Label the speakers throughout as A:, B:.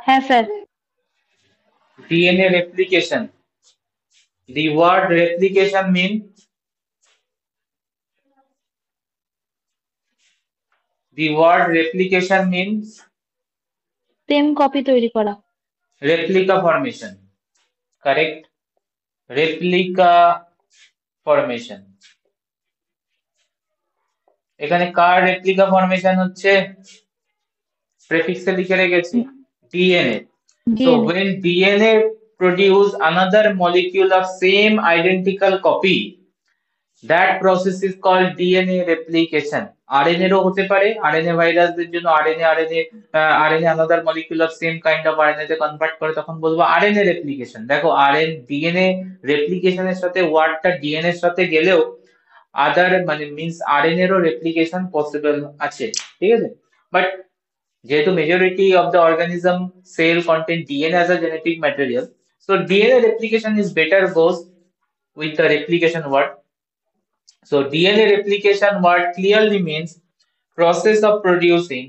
A: হ্যাঁ sir.
B: DNA replication. The word replication means the word replication means
A: same copy তৈরি করা।
B: replica formation. Correct? Replica formation. এখানে কার replica formation হচ্ছে প্রেফিক্সে লিখে রেখেছি DNA. So
A: DNA.
B: when DNA produce another molecule of same identical copy, that process is called DNA replication. RNA এরও হতে পারে, RNA ভাইরাসদের জন্য RNA another molecule of same kind of RNA তে convert করে, তখন বলবো RNA replication. দেখো DNA replication এর সাথে ওয়ার্ডটা DNA এর সাথে গেলেও আদার মানে মিন্স RNA এরও রেপ্লিকেশন পসিবল আছে, ঠিক আছে? বাট যেহেতু majority of the organism cell content DNA as a genetic material, so DNA replication is better goes with the replication word. So DNA replication word clearly means process of producing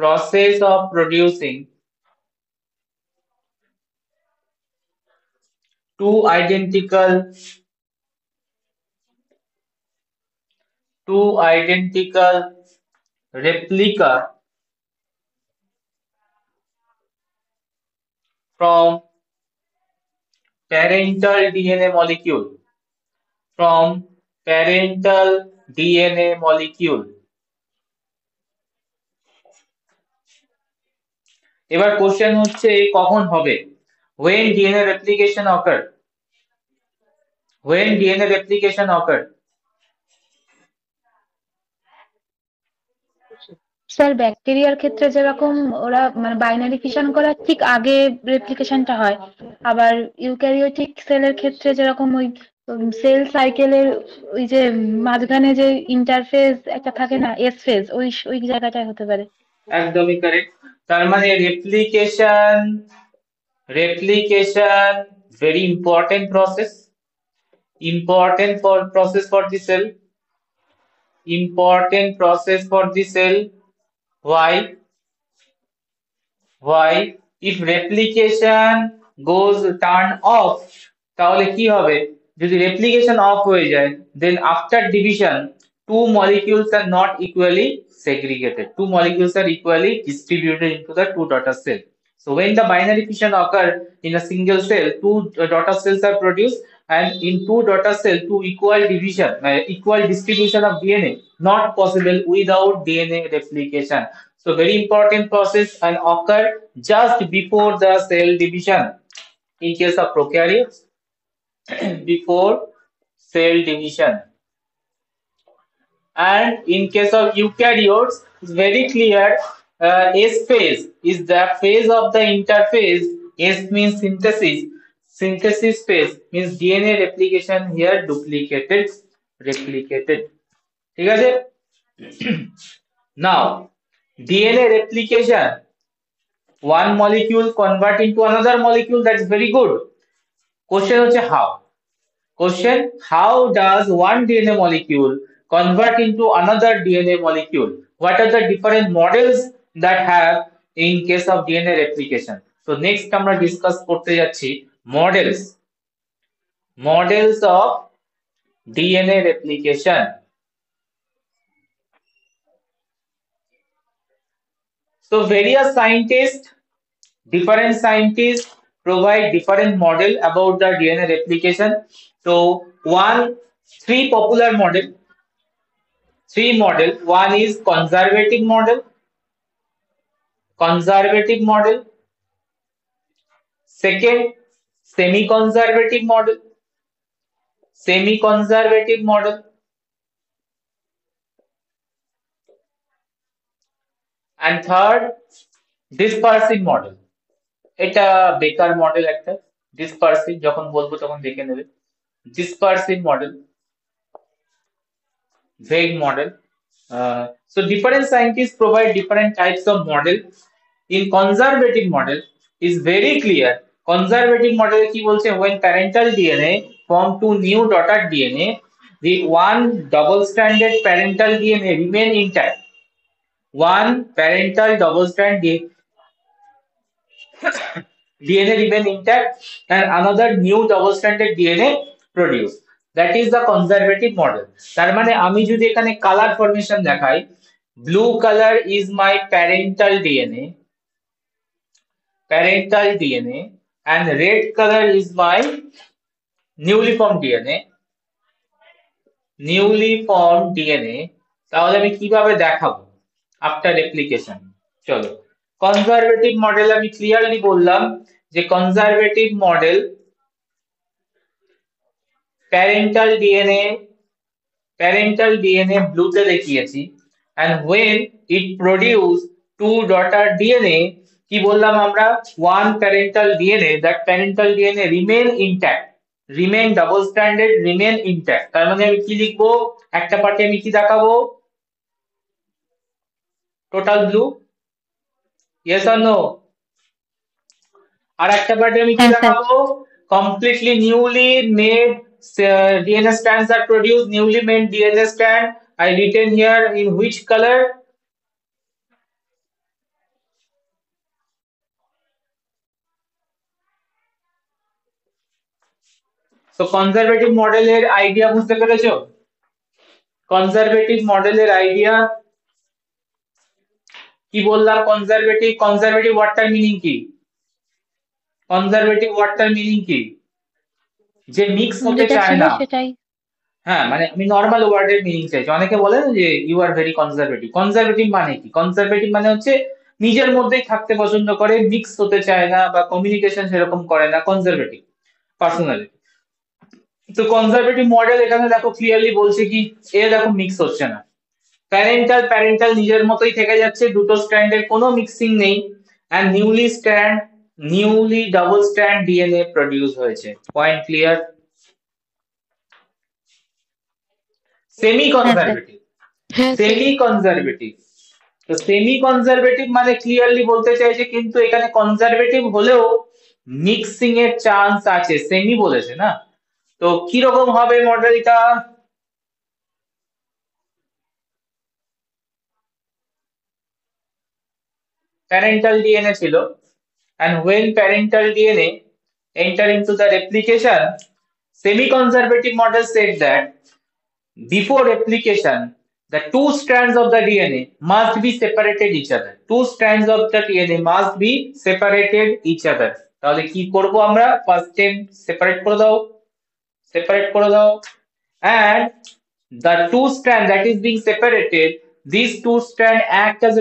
B: process of producing two identical two identical replica from parental DNA molecule from parental DNA molecule. এবার question হচ্ছে কখন হবে? When DNA replication occur? When DNA replication occur?
A: Sir ব্যাকটেরিয়ার ক্ষেত্রে যেরকম ওরা মানে binary fission করার ঠিক আগে রেপ্লিকেশনটা হয়, আবার ইউক্যারিওটিক সেলের ক্ষেত্রে যেরকম ওই সেল সাইকেলের ওই যে মাঝখানে যে ইন্টারফেজ একটা থাকে না, এস ফেজ, ওই ওই জায়গাটায় হতে পারে।
B: একদমই কারেক্ট। তার মানে replication very important for process for the cell, important process for the cell. Why? If replication goes turn off, তাহলে কি হবে? যদি replication off হয়ে যায়, then after division two molecules are not equally segregated, two molecules are equally distributed into the two daughter cells. So when the binary fission occurs in a single cell, two daughter cells are produced, and in two daughter cells two equal distribution of DNA not possible without DNA replication. So very important process and occur just before the cell division in case of prokaryotes. Before cell division, and in case of eukaryotes it's very clear. S phase is the phase of the interphase. S means synthesis phase means DNA replication here replicated, ঠিক আছে? Now DNA replication, one molecule convert into another molecule, that's very good. Question হচ্ছে how? Question: how does one DNA molecule convert into another DNA molecule? What are the different models that have in case of DNA replication? So next আমরা discuss করতে যাচ্ছি models of DNA replication. So different scientists provide different model about the DNA replication. So three popular model. One is conservative model. Second, semi-conservative model. Semi-conservative model. And third, dispersive model. এটা বেকার model একটা, ডিসপারসিভ, যখন বলবো তখন দেখে নেবে। ডিসপারসিভ model, vague model. So different scientists provide different types of model. In conservative model is very clear. Conservative model কি বলছে? When parental DNA form to new daughter DNA, the one double stranded parental DNA remain intact. One parental double strand DNA remain intact and another new double-stranded DNA produced. That is the conservative model. তার মানে আমি যদি এখানে colour formation দেখাই, blue color is my parental DNA and red color is my newly formed DNA. তাহলে আমি কিভাবে দেখাবো আফটার রেপ্লিকেশন? চলো, কনজারভেটিভ মডেল আমি ক্লিয়ারলি বললাম যে কনজারভেটিভ মডেল প্যারেন্টাল ডিএনএ ব্লুতে দেখিয়েছি and when it produce two daughter DNA, কি বললাম আমরা, one parental DNA, that parental DNA remain double stranded, remain intact. তার মানে আমি কি লিখবো, একটা পার্টে আমি কি দেখাবো, total blue, yes or no? আর একটা পার্টে আমি কি
A: হ্যাঁ স্যার।
B: দেখাবো, completely newly made DNA strands are produced, newly made DNA strand I written here in which color? So conservative মডেলের আইডিয়া বুঝতে পেরেছো? কনজারভেটিভ মডেলের আইডিয়া কি বললাম, কনজারভেটিভ ওয়ার্ডটার মিনিং কি, কনজারভেটিভ ওয়ার্ডটার মিনিং কি, যে মিক্স হতে
A: যেটা
B: চায়
A: ছিল
B: না।
A: সেটাই।
B: হ্যাঁ, মানে আমি নর্মাল ওয়ার্ডের মিনিং চাইছি। অনেকে বলে না যে you are very conservative. Conservative মানে কি? কনজারভেটিভ মানে হচ্ছে নিজের মধ্যেই থাকতে পছন্দ করে, মিক্স হতে চায় না বা কমিউনিকেশন সেরকম করে না, কনজারভেটিভ পার্সোনালিটি। তো কনজারভেটিভ মডেল এখানে দেখো ক্লিয়ারলি বলছে কি, এ দেখো মিক্স হচ্ছে না, প্যারেন্টাল নিজের মতোই থেকে যাচ্ছে, দুটো স্ট্র্যান্ডের কোনো মিক্সিং নেই, and newly double strand DNA produce হয়েছে। Point clear? সেমি
A: হ্যাঁ স্যার।
B: কনজারভেটিভ,
C: হ্যাঁ স্যার।
B: সেমি কনজারভেটিভ, তো সেমি কনজারভেটিভ মানে ক্লিয়ারলি বলতে চাইছে কিন্তু এখানে কনজারভেটিভ হলেও মিক্সিং এর চান্স আছে, সেমি বলেছে না। তো কিরকম হবে মডেলটা, parental DNA ছিল, and when parental DNA enter into the replication, semi-conservative model said that before replication, the two strands of the DNA must be separated each other. Two strands of the DNA must be separated each other. তাহলে কি করব আমরা, first time separate করে দাও, and the two strand that is being separated, these two strand act as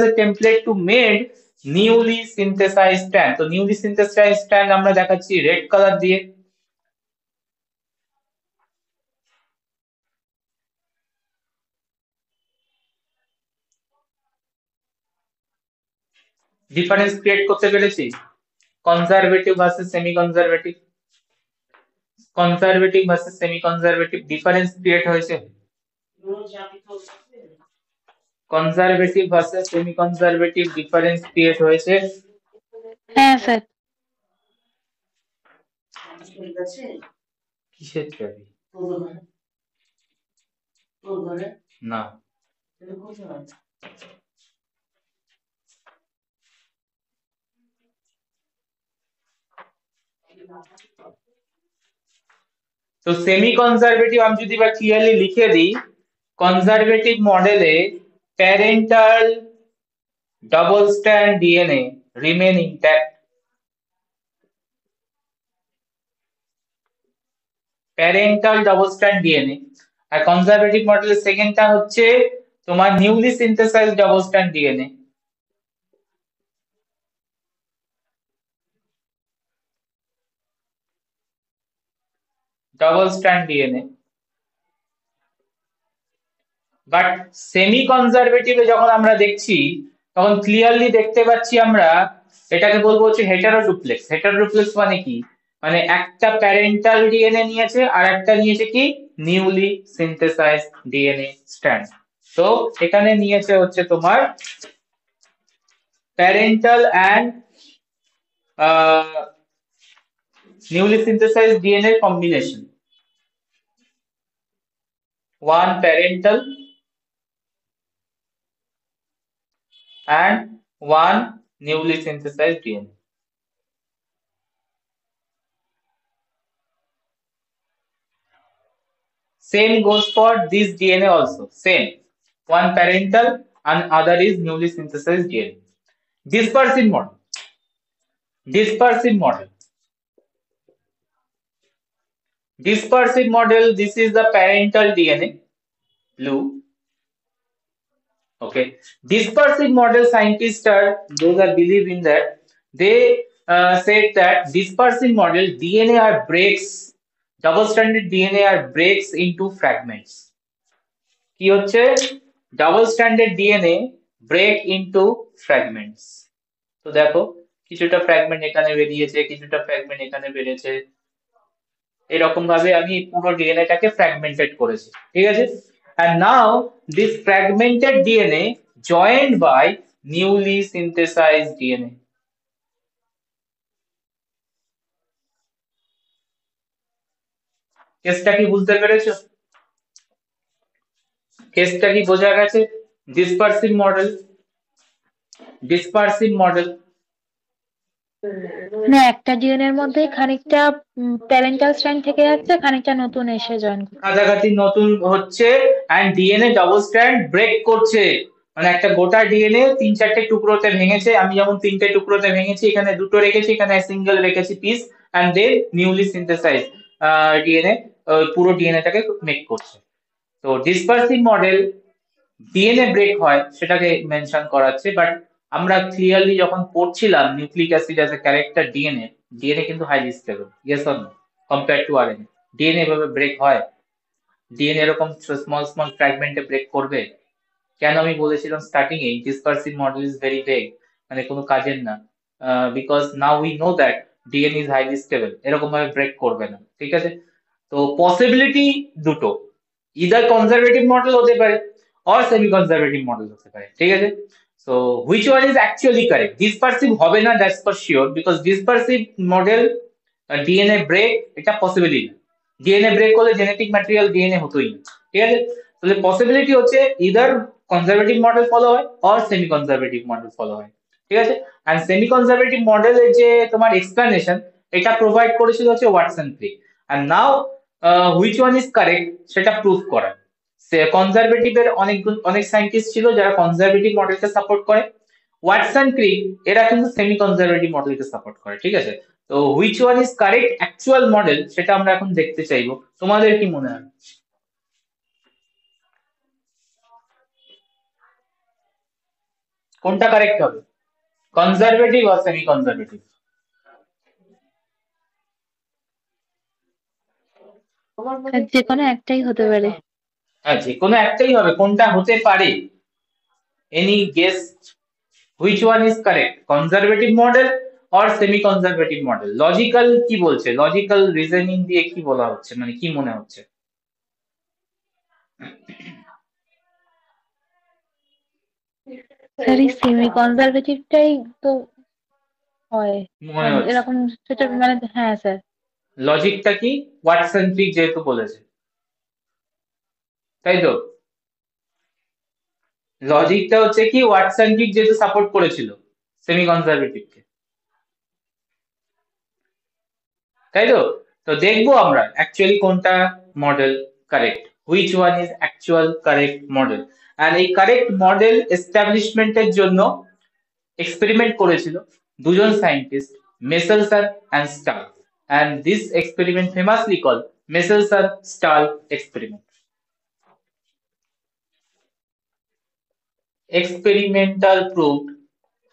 B: a template to made newly synthesized strand. তো newly synthesized strand আমরা দেখাচ্ছি red colour দিয়ে। ডিফারেন্স ক্রিয়েট করতে পেরেছি, conservative versus semi conservative, semi conservative difference create হয়েছে, conservative versus semi conservative difference create হয়েছে।
A: হ্যাঁ sir.
B: কিসের চাবি? না, তো সেমি কনজারভেটিভ আমি যদি বা ক্লিয়ারলি লিখে দিই, কনজারভেটিভ মডেলে parental double strand DNA remain intact, parental double strand DNA. আর কনজারভেটিভ মডেলের সেকেন্ডটা হচ্ছে তোমার newly synthesized double strand DNA. Double strand DNA. But semi কনজারভেটিভে যখন আমরা দেখছি তখন ক্লিয়ারলি দেখতে পাচ্ছি আমরা এটাকে বলবো হচ্ছে হেটারোডুপ্লেক্স। হেটারোডুপ্লেক্স মানে কি, মানে একটা প্যারেন্টাল ডিএনএ নিয়েছে আর একটা নিয়েছে কি নিউলি সিনথেসাইজড ডিএনএ স্ট্র্যান্ড। তো এখানে নিয়েছে হচ্ছে তোমার parental and newly synthesised DNA combination, one parental and one newly synthesized DNA. Same goes for this DNA also. Same. One parental and other is newly synthesized DNA. Dispersive model. Dispersive model. Dispersive model, this is the parental DNA, blue. Okay. Dispersive model scientists are, those that believe in that, they said that dispersive model DNA are breaks, double-stranded DNA are breaks into fragments. কি হচ্ছে? Double-stranded DNA break into fragments. তো দেখো কিছুটা fragment এখানে বেরিয়েছে, কিছুটা fragment এখানে বেরিয়েছে, এরকম ভাবে আমি পুরো ডিএনএটাকে ফ্র্যাগমেন্টেড করেছি, ঠিক আছে? and now this fragmented DNA joined by newly synthesized DNA. কেসটা কি বুঝতে পেরেছো? কেসটা কি বোঝা গেছে? ডিসপারসিভ মডেল, ডিসপারসিভ মডেল
A: না, একটা ডিএনএ এর মধ্যে খানিকটা প্যারেন্টাল স্ট্র্যান্ড থেকে যাচ্ছে, খানিকটা নতুন এসে জয়েন করছে,
B: কাছাকাছি নতুন হচ্ছে and DNA double strand break করছে, মানে একটা গোটা ডিএনএ 3-4টে টুকরোতে ভেঙেছে, আমি যেমন 3টে টুকরোতে ভেঙেছি, এখানে দুটো রেখেছি, এখানে সিঙ্গেল রেখেছি piece, and then newly synthesize DNA পুরো ডিএনএটাকে মেক করছে। তো ডিসপারসিভ মডেল ডিএনএ ব্রেক হয় সেটাকে মেনশন করাচ্ছে, বাট আমরা ক্লিয়ারলি যখন পড়ছিলাম nucleic acid as a character DNA, DNA কিন্তু highly stable, yes or no, compare to RNA. DNA এভাবে ব্রেক হয়? ডিএনএ এরকম স্মল স্মল ফ্র্যাগমেন্টে ব্রেক করবে? কেন আমি বলেছিলাম starting a dispersive model is very vague, মানে কোনো কাজের না, because now we know that DNA is highly stable, এরকম ভাবে ব্রেক করবে না, ঠিক আছে? তো পসিবিলিটি দুটো, ইদার কনজারভেটিভ মডেল হতে পারে অর সেমি কনজারভেটিভ মডেল হতে পারে, ঠিক আছে? So which one is actually correct? Dispersive হবে না, that's for sure, because dispersive model DNA break এটা পসিবলই না। ডিএনএ ব্রেক করলে জেনেটিক ম্যাটেরিয়াল ডিএনএ হতোই না, ঠিক আছে? তাহলে পসিবিলিটি হচ্ছে ইদার কনজারভেটিভ মডেল ফলো হয় or semi conservative model follow হয়, ঠিক আছে? এন্ড সেমি কনজারভেটিভ মডেলের যে তোমার এক্সপ্লেনেশন এটা প্রোভাইড করেছিল হচ্ছে Watson Crick, and now which one is correct সেটা প্রুভ করা। কনজারভেটিভ এর অনেক সায়েন্টিস্ট ছিল যারা কনজারভেটিভ মডেলকে সাপোর্ট করে, ওয়াটসন ক্রিক এরা কিন্তু সেমি কনজারভেটিভ মডেলকে সাপোর্ট করে, ঠিক আছে? তো which one is correct actual model সেটা আমরা এখন দেখতে চাইবো, তোমাদের কি মনে হয় কোনটা কারেক্ট হবে, কনজারভেটিভ আর সেমি কনজারভেটিভ?
A: যে কোনো একটাই হতে পারে।
B: হ্যাঁ, যে কোনো একটাই হবে, কোনটা হতে পারে? Any guess which one is correct, conservative model or semi conservative model? Logical কি বলছে, লজিক্যাল রিজনিং দিয়ে কি বলা হচ্ছে, মানে কি মনে হচ্ছে?
A: স্যার এই সেমি কনজারভেটিভটাই তো হয়,
B: মনে হচ্ছে
A: এরকম সেটা মানে, হ্যাঁ স্যার।
B: লজিকটা কি? ওয়াটসন ক্রিক যেহেতু বলেছে, তাই তো? লজিকটা হচ্ছে কি ওয়াটসন ক্রিক যেহেতু সাপোর্ট করেছিল সেমি কনজারভেটিভকে, তাই তো? তো দেখবো আমরা অ্যাকচুয়ালি কোনটা model correct, which one is actual correct model. আর এই কারেক্ট মডেল এস্টাবলিশমেন্টের জন্য এক্সপেরিমেন্ট করেছিল দুজন scientist, Meselson and Stahl, and this experiment famously called Michelson-Stahl experiment. Experimental proved,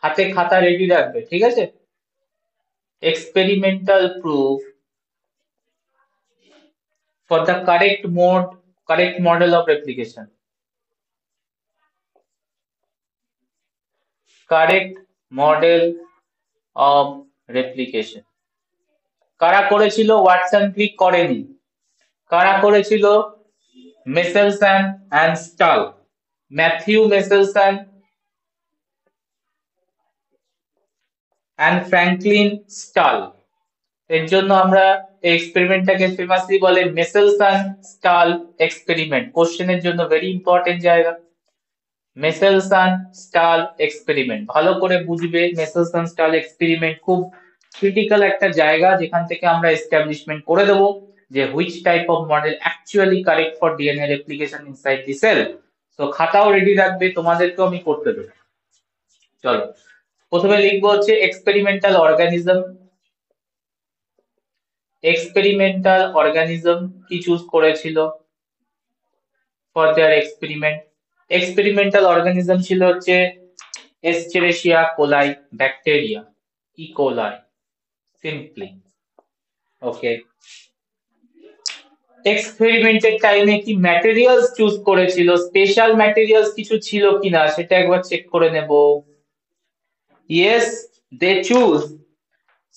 B: হাতে খাতা রেডি রাখবে, ঠিক আছে? Experimental proof for the correct model of replication. Correct model of replication. কারা করেছিল? ওয়াটসন ক্রিক করেনি। কারা করেছিল? মেসেলসন and stall, Matthew মেসেলসন and Franklin stall. এর জন্য আমরা এই এক্সপেরিমেন্টটাকে ফেমাসলি বলে মেসেলসন স্টাল এক্সপেরিমেন্ট। কোশ্চেনের জন্য ভেরি ইম্পর্টেন্ট জায়গা। মেসেলসন স্টাল এক্সপেরিমেন্ট, ভালো করে বুঝবে। মেসেলসন স্টাল এক্সপেরিমেন্ট খুব ক্রিটিক্যাল একটা জায়গা, যেখান থেকে আমরা এস্টাবলিশমেন্ট করে দেবো যে which type of model actually correct for DNA replication inside the cell. তো খাতাও রেডি রাখবে, তোমাদেরকেও আমি করতে দেবো। চলো, প্রথমে লিখবো হচ্ছে এক্সপেরিমেন্টাল অর্গানিজম। এক্সপেরিমেন্টাল অর্গানিজম কি চুজ করেছিল for their experiment? Experimental organism ছিল হচ্ছে Escherichia coli bacteria, E coli simply. Okay, এক্সপেরিমেন্টের টাইমে কি ম্যাটেরিয়ালস চুজ করেছিল, স্পেশাল ম্যাটেরিয়ালস কিছু ছিল কিনা সেটা একবার চেক করে নেব। Yes, they choose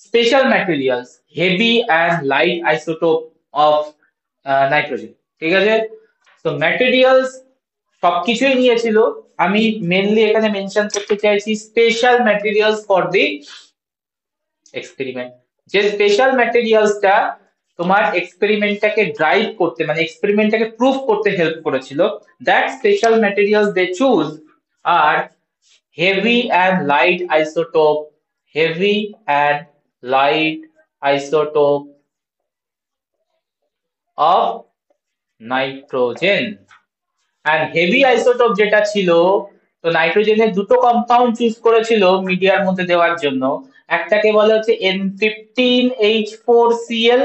B: special materials, heavy and light isotope of nitrogen. ঠিক আছে, তো ম্যাটেরিয়ালস সবকিছুই নিয়েছিল। আমি মেনলি এখানে মেনশন করতে চাইছি special materials for the experiment. যে স্পেশাল ম্যাটেরিয়ালসটা তোমার এক্সপেরিমেন্টটাকে ড্রাইভ করতে, মানে এক্সপেরিমেন্টটাকে প্রুফ করতে হেল্প করেছিল, that special materials they choose are heavy and light isotope, heavy and light isotope of nitrogen. আর হেভি আইসোটোপ যেটা ছিল, তো নাইট্রোজেনের দুটো কম্পাউন্ড চুজ করেছিল মিডিয়ার মধ্যে দেওয়ার জন্য। একটাকে বলে হচ্ছে N15H4Cl,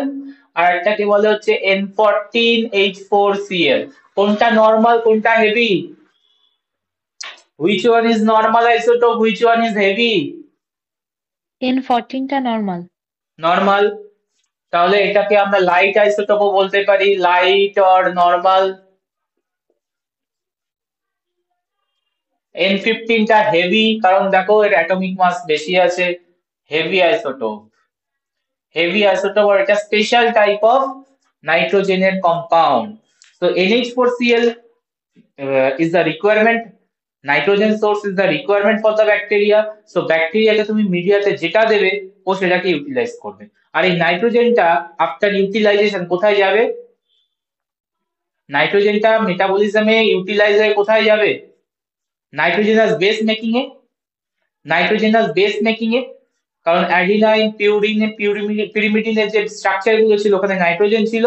B: আর একটাকে বলে হচ্ছে N14H4Cl। কোনটা নর্মাল, কোনটা heavy? Which one is normal isotope, which one is heavy?
A: N14 টা নর্মাল।
B: নর্মাল। তাহলে এটাকে আমরা লাইট আইসোটোপও বলতে পারি, লাইট অর নর্মাল। N15 টা হেভি, কারণ দেখো এর অ্যাটমিক মাস বেশি আছে। হেভি আইসোটোপ, হেভি আইসোটোপ, আর এটা স্পেশাল টাইপ অফ নাইট্রোজেনের কম্পাউন্ড। তো NH4Cl is the requirement, nitrogen source is the requirement for the bacteria. So ব্যাকটেরিয়াকে তুমি মিডিয়াতে যেটা দেবে ও সেটাকে ইউটিলাইজ করবে। আর এই নাইট্রোজেনটা আফটার ইউটিলাইজেশন কোথায় যাবে? নাইট্রোজেনটা মেটাবলিজমে ইউটিলাইজ হয়ে কোথায় যাবে? নাইট্রোজেনাস বেস মেকিং এ। নাইট্রোজেনাস বেস মেকিং এ, কারণ অ্যাডিনাইন, পিউরিন, পিরিমিডিনের যে স্ট্রাকচার গুলো ছিল ওখানে নাইট্রোজেন ছিল।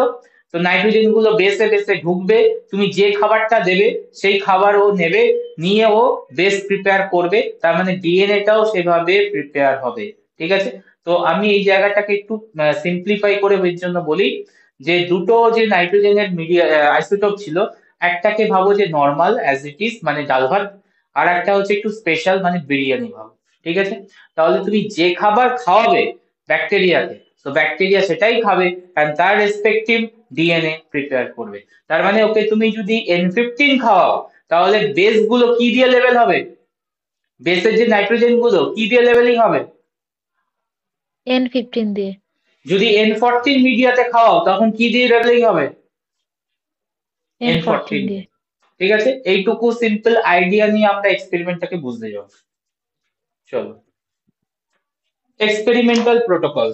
B: তো নাইট্রোজেন গুলো বেসে বেসে ঢুকবে, তুমি যে খাবারটা দেবে সেই খাবার ও নেবে, নিয়ে ও বেস প্রিপেয়ার করবে, তার মানে ডিএনএটাও সেভাবে প্রিপেয়ার হবে। ঠিক আছে, তো আমি এই জায়গাটাকে একটু সিম্পলিফাই করে এর জন্য বলি যে দুটো যে নাইট্রোজেনের মিডিয়া আইসোটোপ ছিল, একটাকে ভাবো যে নর্মাল অ্যাজ ইট ইজ মানে ডাল ভাত, আর একটা হচ্ছে একটু স্পেশাল মানে বিরিয়ানি ভাবো। ঠিক আছে, তাহলে তুমি যে খাবার খাওয়াবে ব্যাকটেরিয়াকে, তো ব্যাকটেরিয়া সেটাই খাবে আর তার রেসপেক্টিভ ডিএনএ প্রিপেয়ার করবে। তার মানে ওকে তুমি যদি N15 খাওয়াও, তাহলে বেস গুলো কি দিয়ে লেভেল হবে? বেসের যে নাইট্রোজেন গুলো কি দিয়ে লেভেলিং হবে?
A: N15 দিয়ে।
B: যদি N14 মিডিয়াতে খাওয়াও তখন কি দিয়ে লেভেলিং হবে?
A: N14
B: N14
A: দিয়ে।
B: দিয়ে। ঠিক আছে, এইটুকু সিম্পল আইডিয়া নিয়ে আমরা এক্সপেরিমেন্টটাকে বুঝতে যাব। চলো, এক্সপেরিমেন্টাল প্রোটোকল।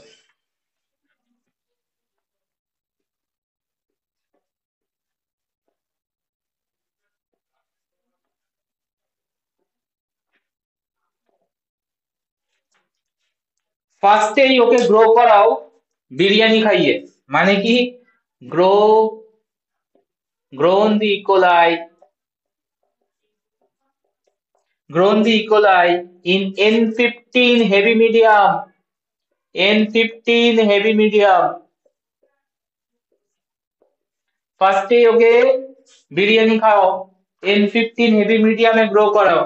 B: ফার্স্টেই ওকে গ্রো করাও বিরিয়ানি খাইয়ে, মানে কি? Grow, grown the E. coli, grown the E. coli in N15 heavy medium, N15 heavy medium। ফার্স্টে ওকে বিরিয়ানি খাও, N15 হেভি মিডিয়ামে গ্রো করাও,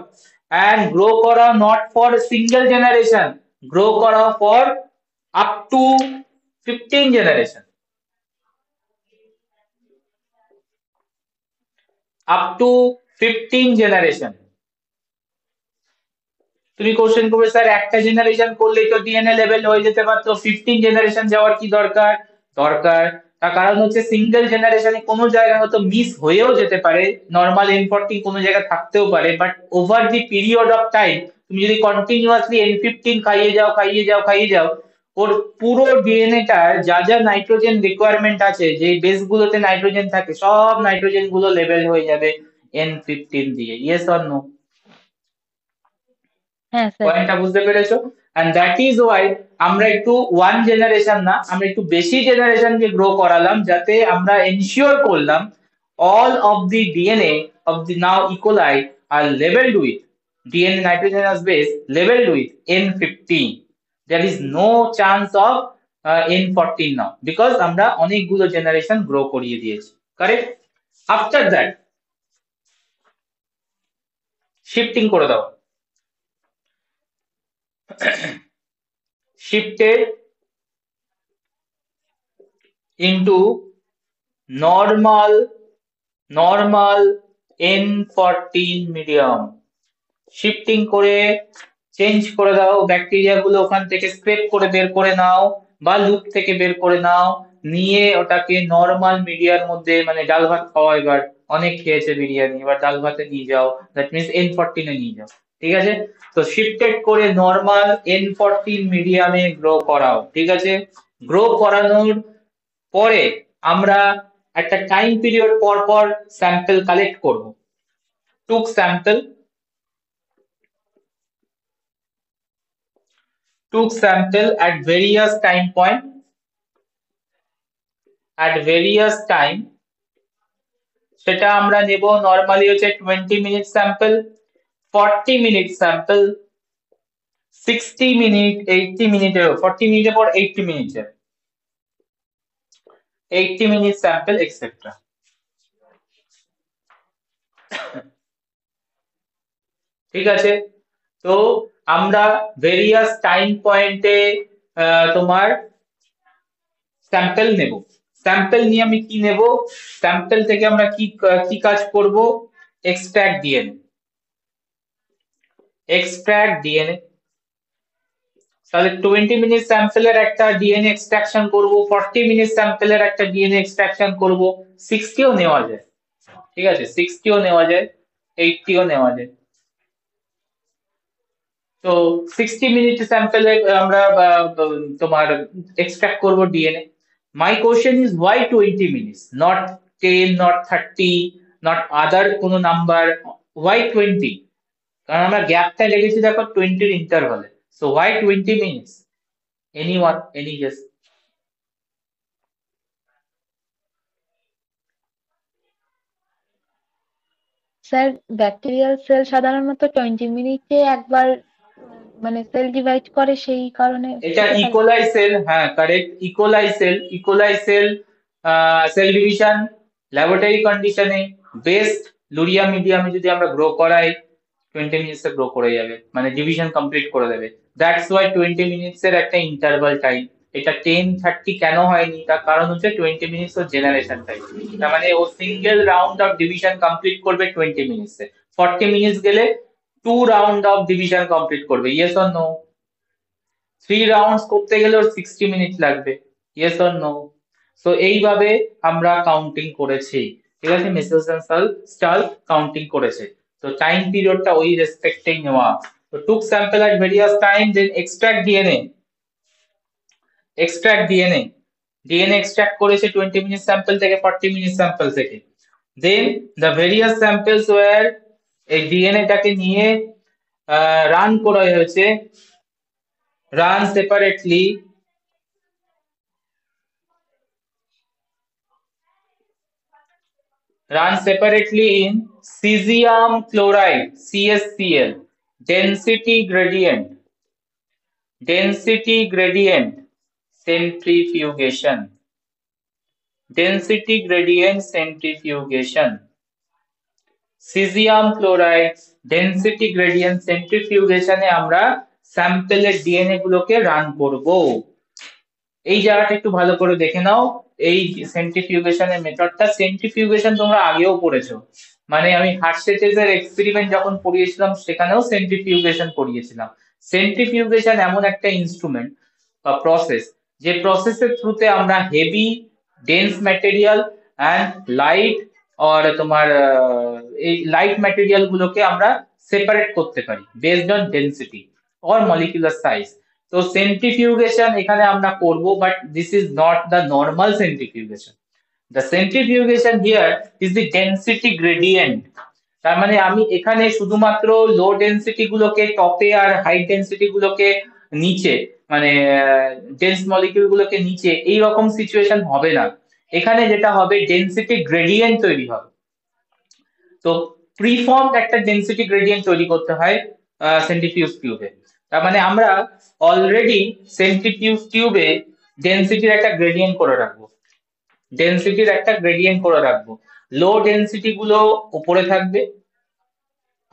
B: এন্ড গ্রো করাও not for single generation, grow করাও for up to 15 generation, up to 15 generation. তুমি question করবে sir একটা generation করলেই তো ডিএনএ লেভেল হয়ে যেতে পারতো, 15 জেনারেশন যাওয়ার কি দরকার? দরকার, তার কারণ হচ্ছে সিঙ্গেল জেনারেশনে কোনো জায়গায় হয়তো মিস হয়েও যেতে পারে, নর্মাল N14 কোনো জায়গায় থাকতেও পারে, but over the period of time তুমি যদি কন্টিনিউয়াসলি N15 খাইয়ে যাও খাইয়ে যাও খাইয়ে যাও, ওর পুরো ডিএনএটার যা যা নাইট্রোজেন রিকোয়ারমেন্ট আছে, যে বেস গুলোতে নাইট্রোজেন থাকে, সব নাইট্রোজেন গুলো লেভেল হয়ে যাবে N15 দিয়ে। Yes or no?
A: হ্যাঁ স্যার।
B: পয়েন্টটা বুঝতে পেরেছো? এন্ড দ্যাট ইজ ওয়াই আমরা একটু ওয়ান জেনারেশন না, আমরা একটু বেশি জেনারেশনকে গ্রো করালাম, যাতে আমরা এনশিওর করলাম all of the DNA of the now E. coli are labeled with DNA nitrogenous base labeled with N15. There is no chance of N14 now because আমরা অনেকগুলো জেনারেশন গ্রো করিয়ে দিয়েছি, কারেক্ট? আফটার দ্যাট শিফটিং করে দাও, shifted into normal N14 medium, shifting করে change করে দাও, bacteria গুলো ওখান থেকে স্ক্রেপ করে বের করে নাও বা লুপ থেকে বের করে নাও, নিয়ে ওটাকে নর্মাল মিডিয়ার মধ্যে, মানে ডাল ভাত খাওয়া, এবার অনেক খেয়েছে বিরিয়ানি, এবার ডাল ভাতে নিয়ে যাও, দ্যাট মিনস N14 এ নিয়ে যাও, ঠিক আছে? তো শিফটেড করে নর্মাল N14 মিডিয়ামে গ্রো করাও, ঠিক আছে? গ্রো করানোর পরে আমরা একটা টাইম পিরিয়ড পর পর স্যাম্পল কালেক্ট করব, টুক sample at various time point, at various time, সেটা আমরা নেব নরমালি হচ্ছে 20 minute sample, 40 minute sample, 60 minute, 80 মিনিটের, 40 মিনিটের পর 80 মিনিটের, 80 মিনিট স্যাম্পল এক্সেট্রা। ঠিক আছে? তো আমরা ভেরিয়াস টাইম পয়েন্টে তোমার স্যাম্পল নেব। স্যাম্পল নিয়ে আমি কি নেব? স্যাম্পল থেকে আমরা কি কাজ করব? Extract DNA. এক্সট্রাক্ট ডিএনএ, তাহলে 20 মিনিট স্যাম্পলের একটা ডিএনএ এক্সট্রাকশন করব, 40 মিনিট স্যাম্পলের একটা ডিএনএ এক্সট্রাকশন করব, 60ও নেওয়া যায়, ঠিক আছে? 60ও নেওয়া যায়, 80ও নেওয়া যায়। তো 60 মিনিট স্যাম্পলে আমরা তোমার এক্সট্রাক্ট করব DNA. My question is Y 20 minutes, not 10, not 30, not আদার কোনো নাম্বার, ওয়াই 20? কারণ আমরা গ্যাপটা লেগেছি দেখো 20 এর ইন্টারভালে, so why 20 minutes? Anyone, any guess?
A: Sir bacterial cell সাধারণত 20 মিনিটে একবার মানে সেল ডিভাইড করে, সেই কারণে
B: এটা
A: হতে পারে।
B: ইকোলাই সেল, হ্যাঁ correct, E coli cell. E coli cell cell division laboratory কন্ডিশনে বেস্ট লুরিয়া মিডিয়ামে যদি আমরা গ্রো করাই 20 মিনিটসে গ্রো করে যাবে, মানে ডিভিশন কমপ্লিট করে দেবে। দ্যাটস ওয়াই 20 মিনিটস এর একটা ইন্টারভাল টাইম। এটা 10-30 কেন হয়নি? তার কারণ হচ্ছে 20 মিনিটস ও জেনারেশন টাইম, তার মানে ও single round of division complete করবে 20 মিনিটসে। 40 মিনিটস গেলে 2 রাউন্ড অফ ডিভিশন কমপ্লিট করবে, ইয়েস অর নো? 3 রাউন্ডস করতে গেলে ওর 60 মিনিট লাগবে, ইয়েস অর নো? সো এইভাবে আমরা কাউন্টিং করেছি, ঠিক আছে? মেসেলসন স্টাল কাউন্টিং করেছে, তো টাইম পিরিয়ডটা ওই রেসপেক্টেই নেওয়া। তো took sample at various time, then extract DNA. Extract DNA, DNA extract করেছে 20 মিনিট স্যাম্পল থেকে, 40 মিনিট স্যাম্পল থেকে। Then the various samples were, এই ডিএনএটাকে নিয়ে রান করা হয়েছে, run separately, run separately in cesium chloride CsCl density gradient, density gradient centrifugation, density gradient centrifugation, cesium chloride density gradient centrifugation এ আমরা স্যাম্পলের DNA গুলোকে run করব। এই জায়গাটা একটু ভালো করে দেখে নাও, এই সেন্ট্রিফিউগেশনের মেথডটা। সেন্ট্রিফিউগেশন তোমরা আগেও পড়েছো, মানে আমি হার্শেচেজের এক্সপেরিমেন্ট যখন পড়িয়েছিলাম সেখানেও সেন্ট্রিফিউগেশন পড়িয়েছিলাম। সেন্ট্রিফিউগেশন এমন একটা ইনস্ট্রুমেন্ট বা প্রসেস, যে প্রসেসের থ্রুতে আমরা heavy dense material and light আর তোমার এই লাইট ম্যাটেরিয়াল গুলোকে আমরা সেপারেট করতে পারি based on density or molecular size. তো সেন্ট্রিফিউগেশন এখানে আমরা করব, but this is not the normal centrifugation. The centrifugation here is the density gradient. তার মানে আমি এখানে শুধুমাত্র লো ডেন্সিটি গুলোকে টপে আর হাই ডেন্সিটি গুলোকে নিচে, মানে ডেন্স মলিকিউল গুলোকে নিচে, এই রকম সিচুয়েশন হবে না। এখানে যেটা হবে ডেন্সিটি গ্রেডিয়েন্ট তৈরি হবে। তো প্রিফর্ম একটা ডেন্সিটি গ্রেডিয়েন্ট তৈরি করতে হয় সেন্ট্রিফিউজ টিউবে। তার মানে আমরা অলরেডি সেন্ট্রিফিউজ টিউবে ডেন্সিটির একটা গ্রেডিয়েন্ট করে রাখবো, লো ডেন্সিটি গুলো উপরে থাকবে,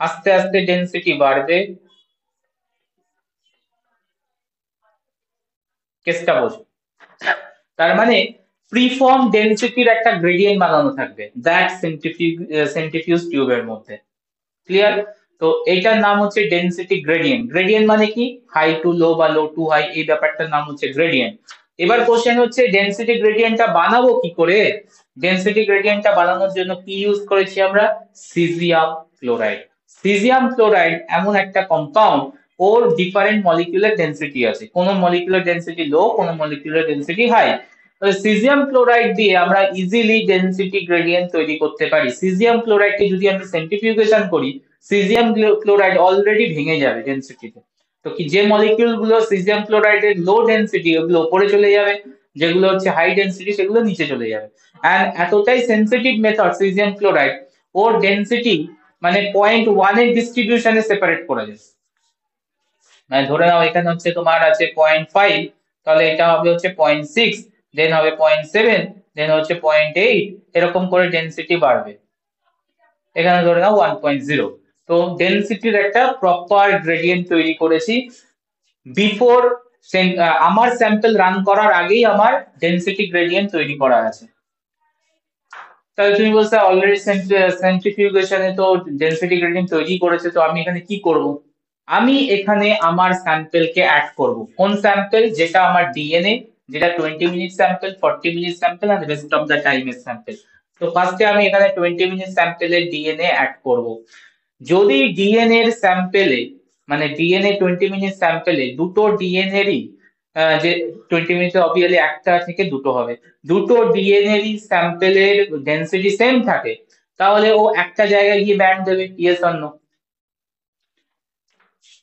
B: আস্তে আস্তে ডেন্সিটি বাড়বে। কেসটা বোঝো? তার মানে প্রিফর্ম ডেন্সিটির একটা গ্রেডিয়েন্ট বানানো থাকবে দ্যাট সেন্ট্রিফিউজ টিউবের মধ্যে। ক্লিয়ার? তো এইটার নাম হচ্ছে ডেন্সিটি গ্রেডিয়েন্ট। গ্রেডিয়েন্ট মানে কি? হাই টু লো বা লো টু হাই, এই ব্যাপারটার নাম হচ্ছে গ্রেডিয়েন্ট। এবার কোশ্চেন হচ্ছে ডেন্সিটি গ্রেডিয়েন্টটা বানাবো কি করে? ডেন্সিটি গ্রেডিয়েন্টটা বানানোর জন্য কি ইউজ করেছি আমরা? Caesium chloride. সিজিয়াম ক্লোরাইড এমন একটা কম্পাউন্ড, ওর ডিফারেন্ট মলিকুলার ডেন্সিটি আছে, কোন মলিকুলার ডেন্সিটি লো, কোন molecular density high. Caesium chloride দিয়ে আমরা ইজিলি ডেন্সিটি গ্রেডিয়েন্ট তৈরি করতে পারি। সিজিয়াম ক্লোরাইডকে যদি আমি সেন্ট্রিফিউগেশন করি, সিজিয়াম ক্লোরাইড অলরেডি ভেঙে যাবে ডেন্সিটিতে। তো কি যে মলিকিউল গুলো সিজিয়াম ক্লোরাইডের লো ডেন্সিটি, ওগুলো উপরে চলে যাবে, যেগুলো হচ্ছে হাই ডেন্সিটি সেগুলো নিচে চলে যাবে। এন্ড এতটাই সেন্সিটিভ মেথড সিজিয়াম ক্লোরাইড, ওর ডেন্সিটি মানে 0.1 এর ডিস্ট্রিবিউশনে সেপারেট করে যায়। মানে ধরে নাও এখানে হচ্ছে তোমার আছে 0.5, তাহলে এটা হবে হচ্ছে 0.6, দেন হবে 0.7, দেন হচ্ছে 0.8, এরকম করে ডেন্সিটি বাড়বে। এখানে ধরে নাও 1.0। তো ডেন্সিটির একটা প্রপার গ্রেডিয়েন্ট তৈরি করেছি বিফোর, আমার স্যাম্পল রান করার আগেই আমার ডেন্সিটি গ্রেডিয়েন্ট তৈরি করা আছে। তাহলে তুমি বলছো অলরেডি সেন্ট্রিফিউগেশনে তো ডেন্সিটি গ্রেডিয়েন্ট তৈরি করেছে, তো আমি এখানে কি করব? আমি এখানে আমার স্যাম্পলকে অ্যাড করব। কোন স্যাম্পল? যেটা আমার ডিএনএ, যেটা 20 মিনিট স্যাম্পল, 40 মিনিট স্যাম্পল আর রেস্ট অফ দা টাইমের স্যাম্পল। তো ফার্স্টে আমি এখানে 20 মিনিট স্যাম্পলের ডিএনএ অ্যাড করব। যদি ডিএনএ এর স্যাম্পলে, মানে ডিএনএ 20 মিনিট স্যাম্পলে দুটো ডিএনএরই যে 20 মিনিটে অবভিয়াসলি একটা থেকে দুটো হবে, দুটো ডিএনএরই স্যাম্পলের ডেন্সিটি সেম থাকে, তাহলে ও একটা জায়গায় গিয়ে ব্যান্ড দেবে। Yes or no?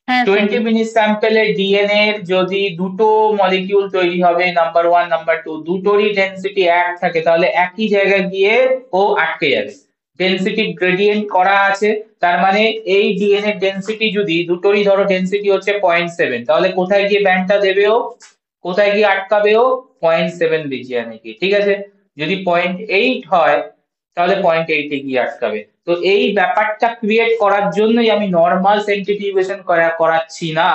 A: হ্যাঁ স্যার।
B: 20 মিনিট স্যাম্পলে ডিএনএ এর যদি দুটো মলিকিউল তৈরি হবে, নাম্বার 1 নাম্বার 2, দুটোরই ডেন্সিটি এক থাকে, তাহলে একই জায়গায় গিয়ে ও আটকে যাবে। ডেন্সিটি গ্রেডিয়েন্ট করা আছে, তার মানে এই ডিএনএ ডেন্সিটি যদি দুটোরই ধরো ডেন্সিটি হচ্ছে 0.7, তাহলে কোথায় গিয়ে ব্যান্ডটা দেবে ও, কোথায় গিয়ে আটকাবে ও? 0.7 রিজিয়নে গিয়ে। ঠিক আছে? যদি 0.8 হয় তাহলে 0.8 এ গিয়ে আটকাবে। তো এই ব্যাপারটা ক্রিয়েট করার জন্যই আমি নর্মাল সেন্ট্রিফিউগেশন করাচ্ছি না,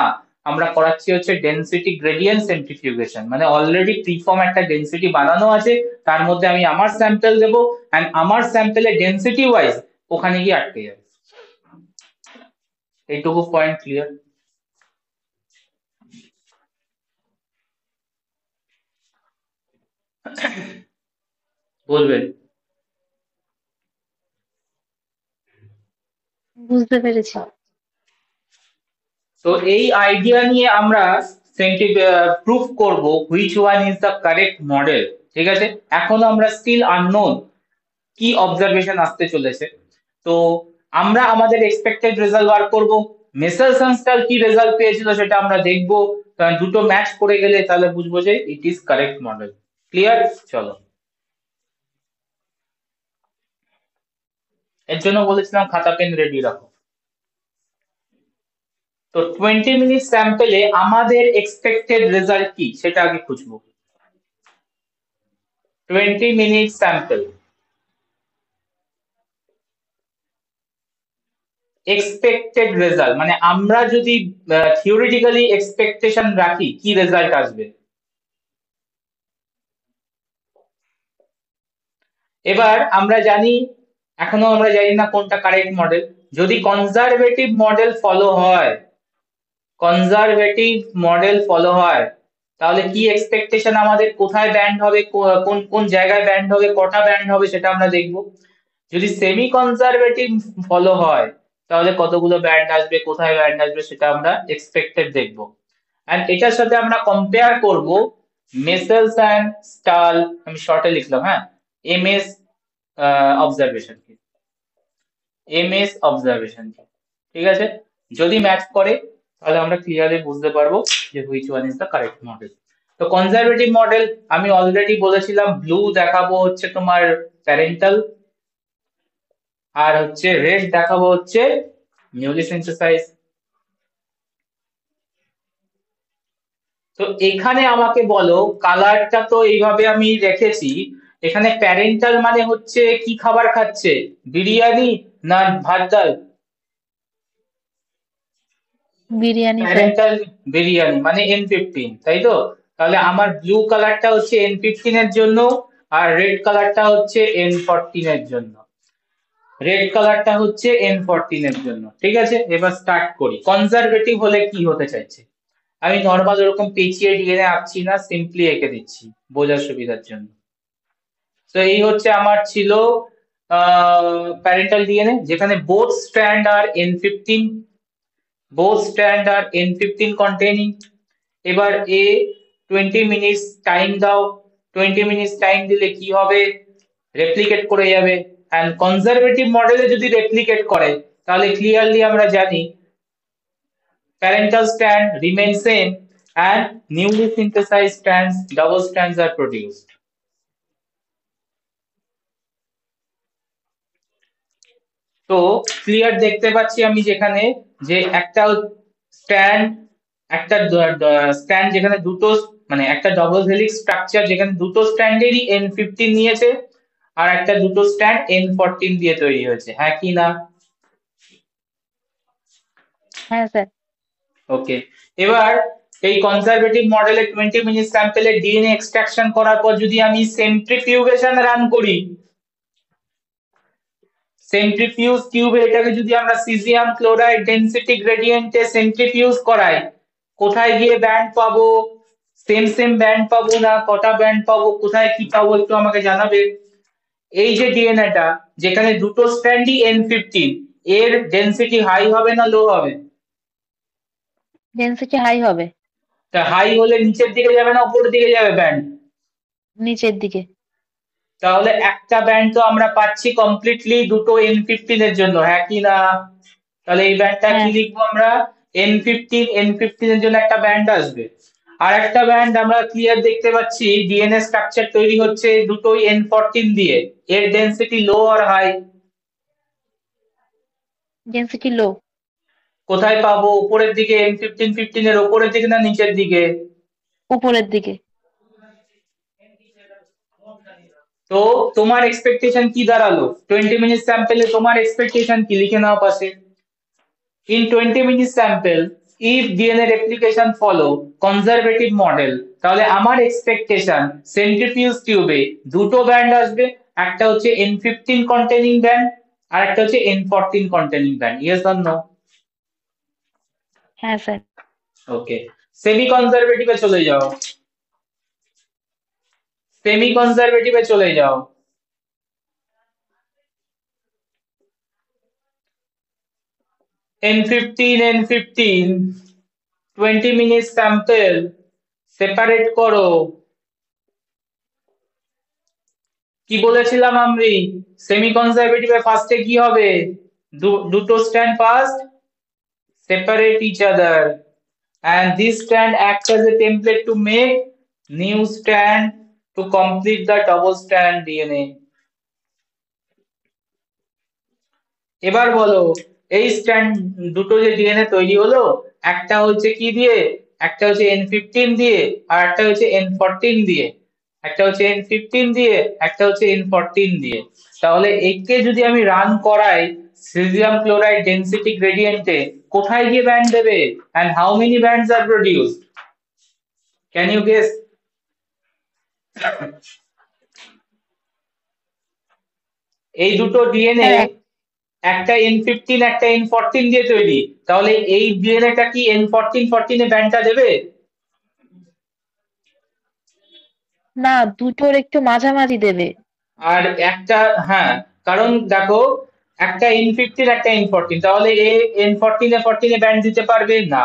B: আমরা করাচ্ছি হচ্ছে ডেন্সিটি গ্রেডিয়েন্ট সেন্ট্রিফিউগেশন। মানে অলরেডি প্রিফর্ম একটা ডেন্সিটি বানানো আছে, তার মধ্যে আমি আমার স্যাম্পল দেবো, এন্ড আমার স্যাম্পলের ডেন্সিটি ওয়াইজ ওখানে গিয়ে আটকে যাবে। এইটুকু পয়েন্ট ক্লিয়ার? বলবেন?
A: বুঝতে পেরেছি।
B: তো এই আইডিয়া নিয়ে আমরা প্রুফ করব which one is the correct model. ঠিক আছে? এখন আমরা স্টিল আননোন কি অবজারভেশন আসতে চলেছে। তো আমরা আমাদের এক্সপেক্টেড রেজাল্ট বার করব, মেসার সানস্টার কি রেজাল্ট পেয়েছিল সেটা আমরা দেখবো, কারণ দুটো ম্যাচ করে গেলে তাহলে বুঝবো যে it is correct model. Clear? চলো, এর জন্য বলেছিলাম খাতা পেন রেডি রাখো। তো 20 মিনিট স্যাম্পলে আমাদের এক্সপেক্টেড রেজাল্ট কি সেটা আগে খুঁজবো। 20 মিনিট স্যাম্পল এক্সপেক্টেড রেজাল্ট, মানে আমরা যদি থিওরিটিক্যালি এক্সপেকটেশন রাখি কি রেজাল্ট আসবে। এবার আমরা জানি, এখনো আমরা জানি না কোনটা কারেক্ট মডেল। যদি কনজারভেটিভ মডেল ফলো হয়, কনজারভেটিভ মডেল ফলো হয়, তাহলে কি এক্সপেকটেশন আমাদের, কোথায় ব্যান্ড হবে, কোন কোন জায়গায় ব্যান্ড হবে, কটা ব্যান্ড হবে সেটা আমরা দেখব। যদি সেমি কনজারভেটিভ ফলো হয়, তাহলে কতগুলো ব্যান্ড আসবে, কোথায় ব্যান্ড আসবে সেটা আমরা এক্সপেক্টেড দেখব। এন্ড এটার সাথে আমরা কম্পেয়ার করব মেসেলস এন্ড স্টাল, আমি শর্টে লিখলাম, হ্যাঁ, এমএস অবজারভেশন কি। MS observation. ঠিক আছে, যদি ম্যাচ করে তাহলে আমরা ক্লিয়ারলি বুঝতে পারবো যে which one is the correct model. তো কনজারভেটিভ মডেল আমি অলরেডি বলেছিলাম, ব্লু দেখাবো হচ্ছে তোমার প্যারেন্টাল, আর হচ্ছে রেড দেখাবো হচ্ছে নিউলি সিনথেসাইজ। তো এখানে আমাকে বলো, কালারটা তো এইভাবে আমি রেখেছি, এখানে প্যারেন্টাল মানে হচ্ছে কি খাবার খাচ্ছে, বিরিয়ানি না ভাত ডাল?
A: বিরিয়ানি স্যার।
B: প্যারেন্টাল বিরিয়ানি মানে N15, তাই তো? তাহলে আমার ব্লু কালারটা হচ্ছে N15 এর জন্য, আর রেড কালারটা হচ্ছে N14 এর জন্য। রেড কালারটা হচ্ছে N14 এর জন্য। ঠিক আছে, এবার স্টার্ট করি। কনজারভেটিভ হলে কি হতে চাইছে, আমি নর্মাল ওরকম পেঁচিয়ে ডিএনএ আঁকছি না, সিম্পলি এঁকে দিচ্ছি বোঝার সুবিধার জন্য। তো এই হচ্ছে আমার ছিল প্যারেন্টাল ডিএনএ, যেখানে বোথ স্ট্র্যান্ড আর N15, containing। এবার এ 20 মিনিটস টাইম দাও, 20 মিনিটস টাইম দিলে কি হবে, রেপ্লিকেট করে যাবে। এন্ড কনজারভেটিভ মডেলে যদি রেপ্লিকেট করে তাহলে ক্লিয়ারলি আমরা জানি parental strand remain same and newly synthesized strands, double strands are produced. তো ক্লিয়ার দেখতে পাচ্ছি আমি যেখানে, যে একটা স্ট্যান্ড, একটা স্ট্যান্ড যেখানে দুটো, মানে একটা ডবল হেলিক্স স্ট্রাকচার যেখানে দুটো স্ট্যান্ডেরই N15 নিয়েছে, আর একটা দুটো স্ট্যান্ড N14 দিয়ে তৈরি হয়েছে, হ্যাঁ কি না?
A: হ্যাঁ স্যার।
B: ওকে, এবার এই কনজারভেটিভ মডেলে 20 মিনিট স্যাম্পলে ডিএনএ এক্সট্রাকশন করার পর যদি আমি সেন্ট্রিফিউগেশন রান করি, সেন্ট্রিফিউজ টিউবে এটাকে যদি আমরা সিজিয়াম ক্লোরাইড ডেনসিটি গ্রেডিয়েন্টে সেন্ট্রিফিউজ করাই, কোথায় গিয়ে ব্যান্ড পাবো? সেম সেম ব্যান্ড পাবো না কটা ব্যান্ড পাবো, কোথায় কি পাবো একটু আমাকে জানাবে। এই যে ডিএনএটা যেখানে দুটো স্ট্র্যান্ডই N15, এর ডেনসিটি হাই হবে না লো হবে?
A: ডেনসিটি হাই হবে।
B: তা হাই হলে নিচের দিকে যাবে না উপরের দিকে যাবে ব্যান্ড?
A: নিচের দিকে।
B: তাহলে একটা ব্যান্ড তো আমরা পাচ্ছি কমপ্লিটলি দুটো N15 এর জন্য, হ্যাঁ কি না? তাহলে এই ব্যান্ডটা কি
A: হ্যাঁ।
B: লিখবো আমরা, N15 এর জন্য একটা ব্যান্ড আসবে। আর একটা ব্যান্ড আমরা ক্লিয়ার দেখতে পাচ্ছি, ডিএনএ স্ট্রাকচার তৈরি হচ্ছে দুটোই N14 দিয়ে, এর ডেনসিটি লো আর হাই?
A: ডেনসিটি লো।
B: কোথায় পাবো, উপরের দিকে N15 এর উপরের দিকে না নিচের দিকে?
A: উপরের দিকে।
B: তো তোমার এক্সপেকটেশন কি দাঁড়ালো, 20 মিনিট স্যাম্পলে তোমার এক্সপেকটেশন কি, লিখে নাও পাশে। In 20 minute sample, if DNA replication follow conservative model, তাহলে আমার এক্সপেকটেশন সেন্ট্রিফিউজ টিউবে দুটো ব্যান্ড আসবে, একটা হচ্ছে N15 containing ব্যান্ড আর একটা হচ্ছে N14 containing band. Yes or no?
A: হ্যাঁ স্যার।
B: ওকে, সেমি কনজারভেটিভে চলে যাও, সেমি কনজারভেটিভে চলে যাও। N15, 20 minute sample, সেপারেট করো। কি বলেছিলাম আমি, সেমি কনজারভেটিভে ফার্স্টে কি হবে, দুটো stand first separate each other, and this strand acts as a template to make new strand to complete the double strand DNA. এবার বলো, এই স্ট্র্যান্ড দুটো যে ডিএনএ তৈরি হলো, একটা হচ্ছে কি দিয়ে, একটা হচ্ছে N15 দিয়ে আর একটা হচ্ছে N14 দিয়ে, একটা হচ্ছে N15 দিয়ে একটা হচ্ছে N14 দিয়ে। তাহলে একে যদি আমি রান করাই সিলিয়াম ক্লোরাইড ডেনসিটি গ্রেডিয়েন্টে, কোথায় গিয়ে ব্যান্ড দেবে, and how many bands are produced, can you guess? এই দুটো ডিএনএ,
A: স্যার
B: একটা N15 একটা N14 দিয়ে তৈরি, তাহলে এই ডিএনএটা কি N14 এ ব্যান্ডটা দেবে?
A: না, দুটোর একটু মাঝামাঝি দেবে।
B: আর একটা, হ্যাঁ, কারণ দেখো একটা N15 একটা N14, তাহলে এ N14 এ ব্যান্ড দিতে পারবে না,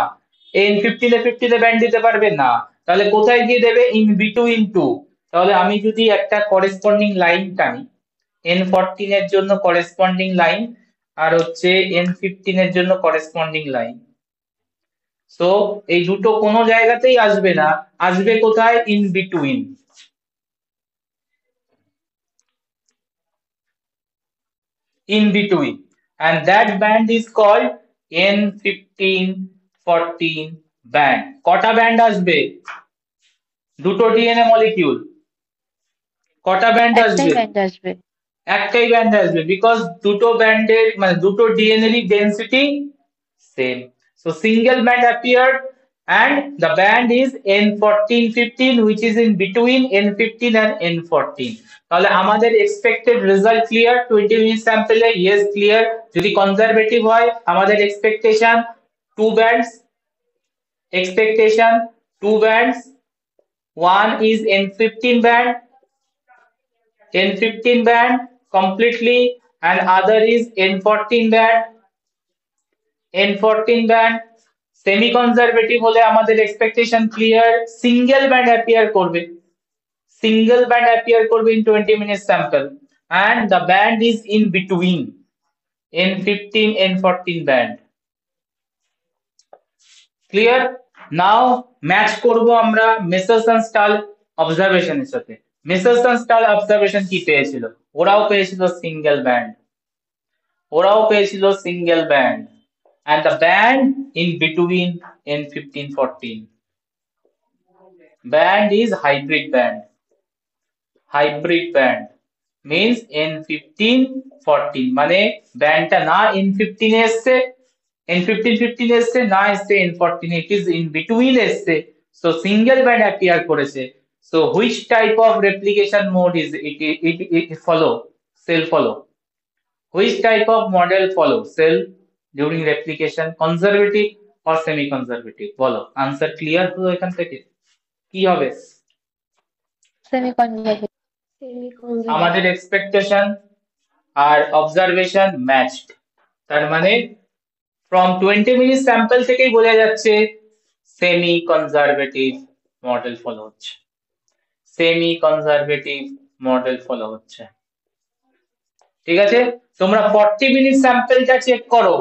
B: N15 এ ব্যান্ড দিতে পারবে না, তাহলে কোথায় গিয়ে দেবে, ইন বিটুইন টু। তাহলে আমি যদি একটা করেসপন্ডিং লাইন টানি N14 এর জন্য করেসপন্ডিং লাইন, আর হচ্ছে N15 এর জন্য করেসপন্ডিং লাইন। সো এই দুটো কোনো জায়গাতেই আসবে না, আসবে কোথায়? In between. In between, and that band is called N15-14 band. কটা ব্যান্ড আসবে? দুটো ডিএনএ মলিকিউল, কটা ব্যান্ড
A: একটাই
B: আসবে?
A: ব্যান্ড আসবে।
B: একটাই ব্যান্ড আসবে, বিকজ দুটো ব্যান্ডের মানে দুটো ডিএনএ এর density same. So single band appeared and the band is N14-15 which is in between N15 and N14. তাহলে আমাদের expected result clear 20 minute sample এ? Yes, clear. যদি conservative হয় আমাদের expectation two bands, expectation two bands, one is N15 band, N15 band completely, and other is N14 band, N14 band. Semi conservative হলে আমাদের expectation clear, single band appear করবে, single band appear করবে in 20 minute sample, and the band is in between N15 N14 band. Clear? Now match করব আমরা মেসারসন stall অবজারভেশনের সাথে। মেসারসন stall observation কি পেয়েছিল? ওরাও পেয়েছিল সিঙ্গেল ব্যান্ড, ওরাও পেয়েছিল single band, and the band in between N15-14 band is hybrid band. Hybrid band means N15-14 মানে ব্যান্ডটা না N15 এ এসছে, N15-15 এসছে, না এসছে N14, it is in between এসছে, so single band appear করেছে। So which type of replication mode is it follow? Cell follow. Which type of model follow? Cell during replication, conservative or semi conservative? বলো, answer clear হলো এখান থেকে? কি হবে?
A: Semi conservative.
B: আমাদের expectation আর observation matched, তার মানে ফ্রম 20 মিনিট স্যাম্পল থেকেই বোঝা যাচ্ছে সেমি কনজারভেটিভ মডেল ফলো হচ্ছে, সেমি কনজারভেটিভ মডেল ফলো হচ্ছে। ঠিক আছে, তোমরা 40 মিনিট স্যাম্পলটা চেক করো,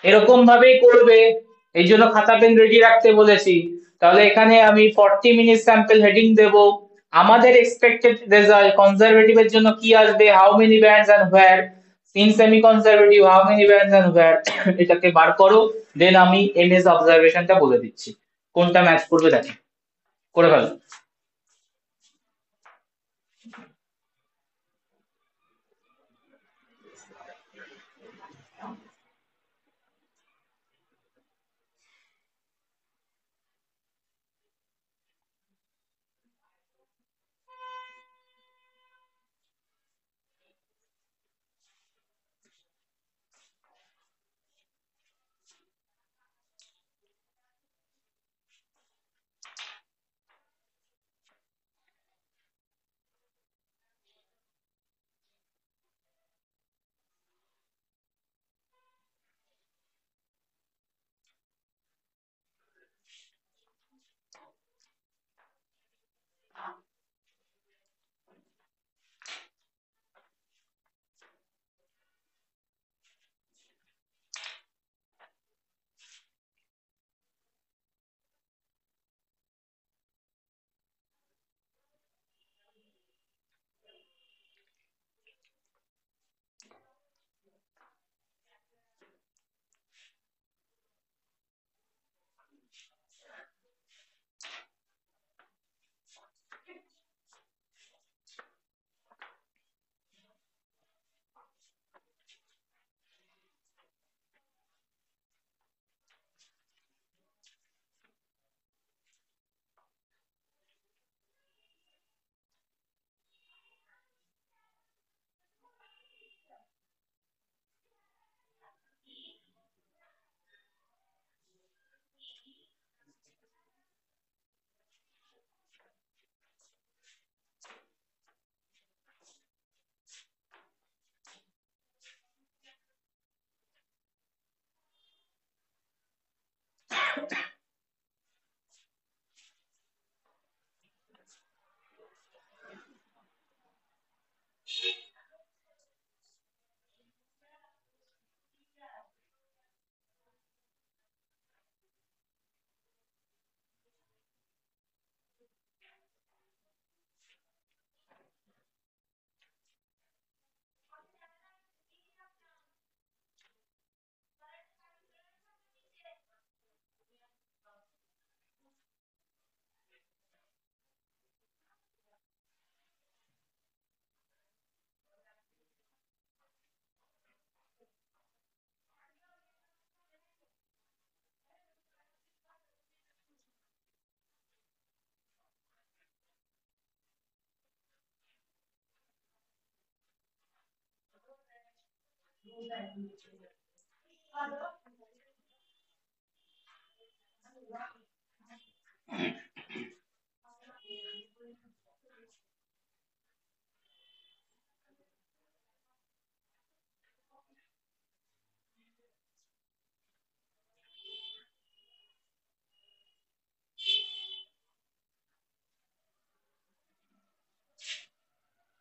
B: এরকম ভাবেই করবে, এই জন্য খাতা পেন রেডি রাখতে বলেছি। তাহলে এখানে আমি 40 মিনিট স্যাম্পল হেডিং দেব, আমাদের এক্সপেক্টেড রেজাল্ট কনজারভেটিভ এর জন্য কি আসবে, how many bands and where, in semi conservative how many bands and where, এটাকে বার করো, দেন আমি এমএস অবজারভেশনটা বলে দিচ্ছি কোনটা ম্যাচ করবে, দেখো করে ফেলো।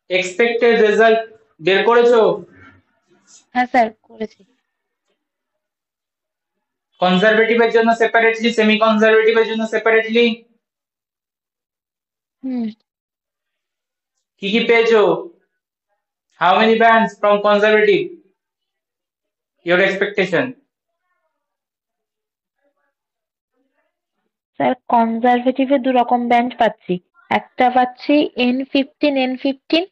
B: এক্সপেক্টেড রেজাল্ট বের করেছো?
A: হ্যাঁ স্যার, করেছি।
B: কনজারভেটিভের জন্য সেপারেটলি, সেমি কনজারভেটিভের জন্য সেপারেটলি
A: হুম।
B: কি কি পেয়েছো? How many bands from conservative, your expectation?
A: Sir, কনজারভেটিভে দু রকম ব্যান্ড পাচ্ছি। একটা পাচ্ছি N15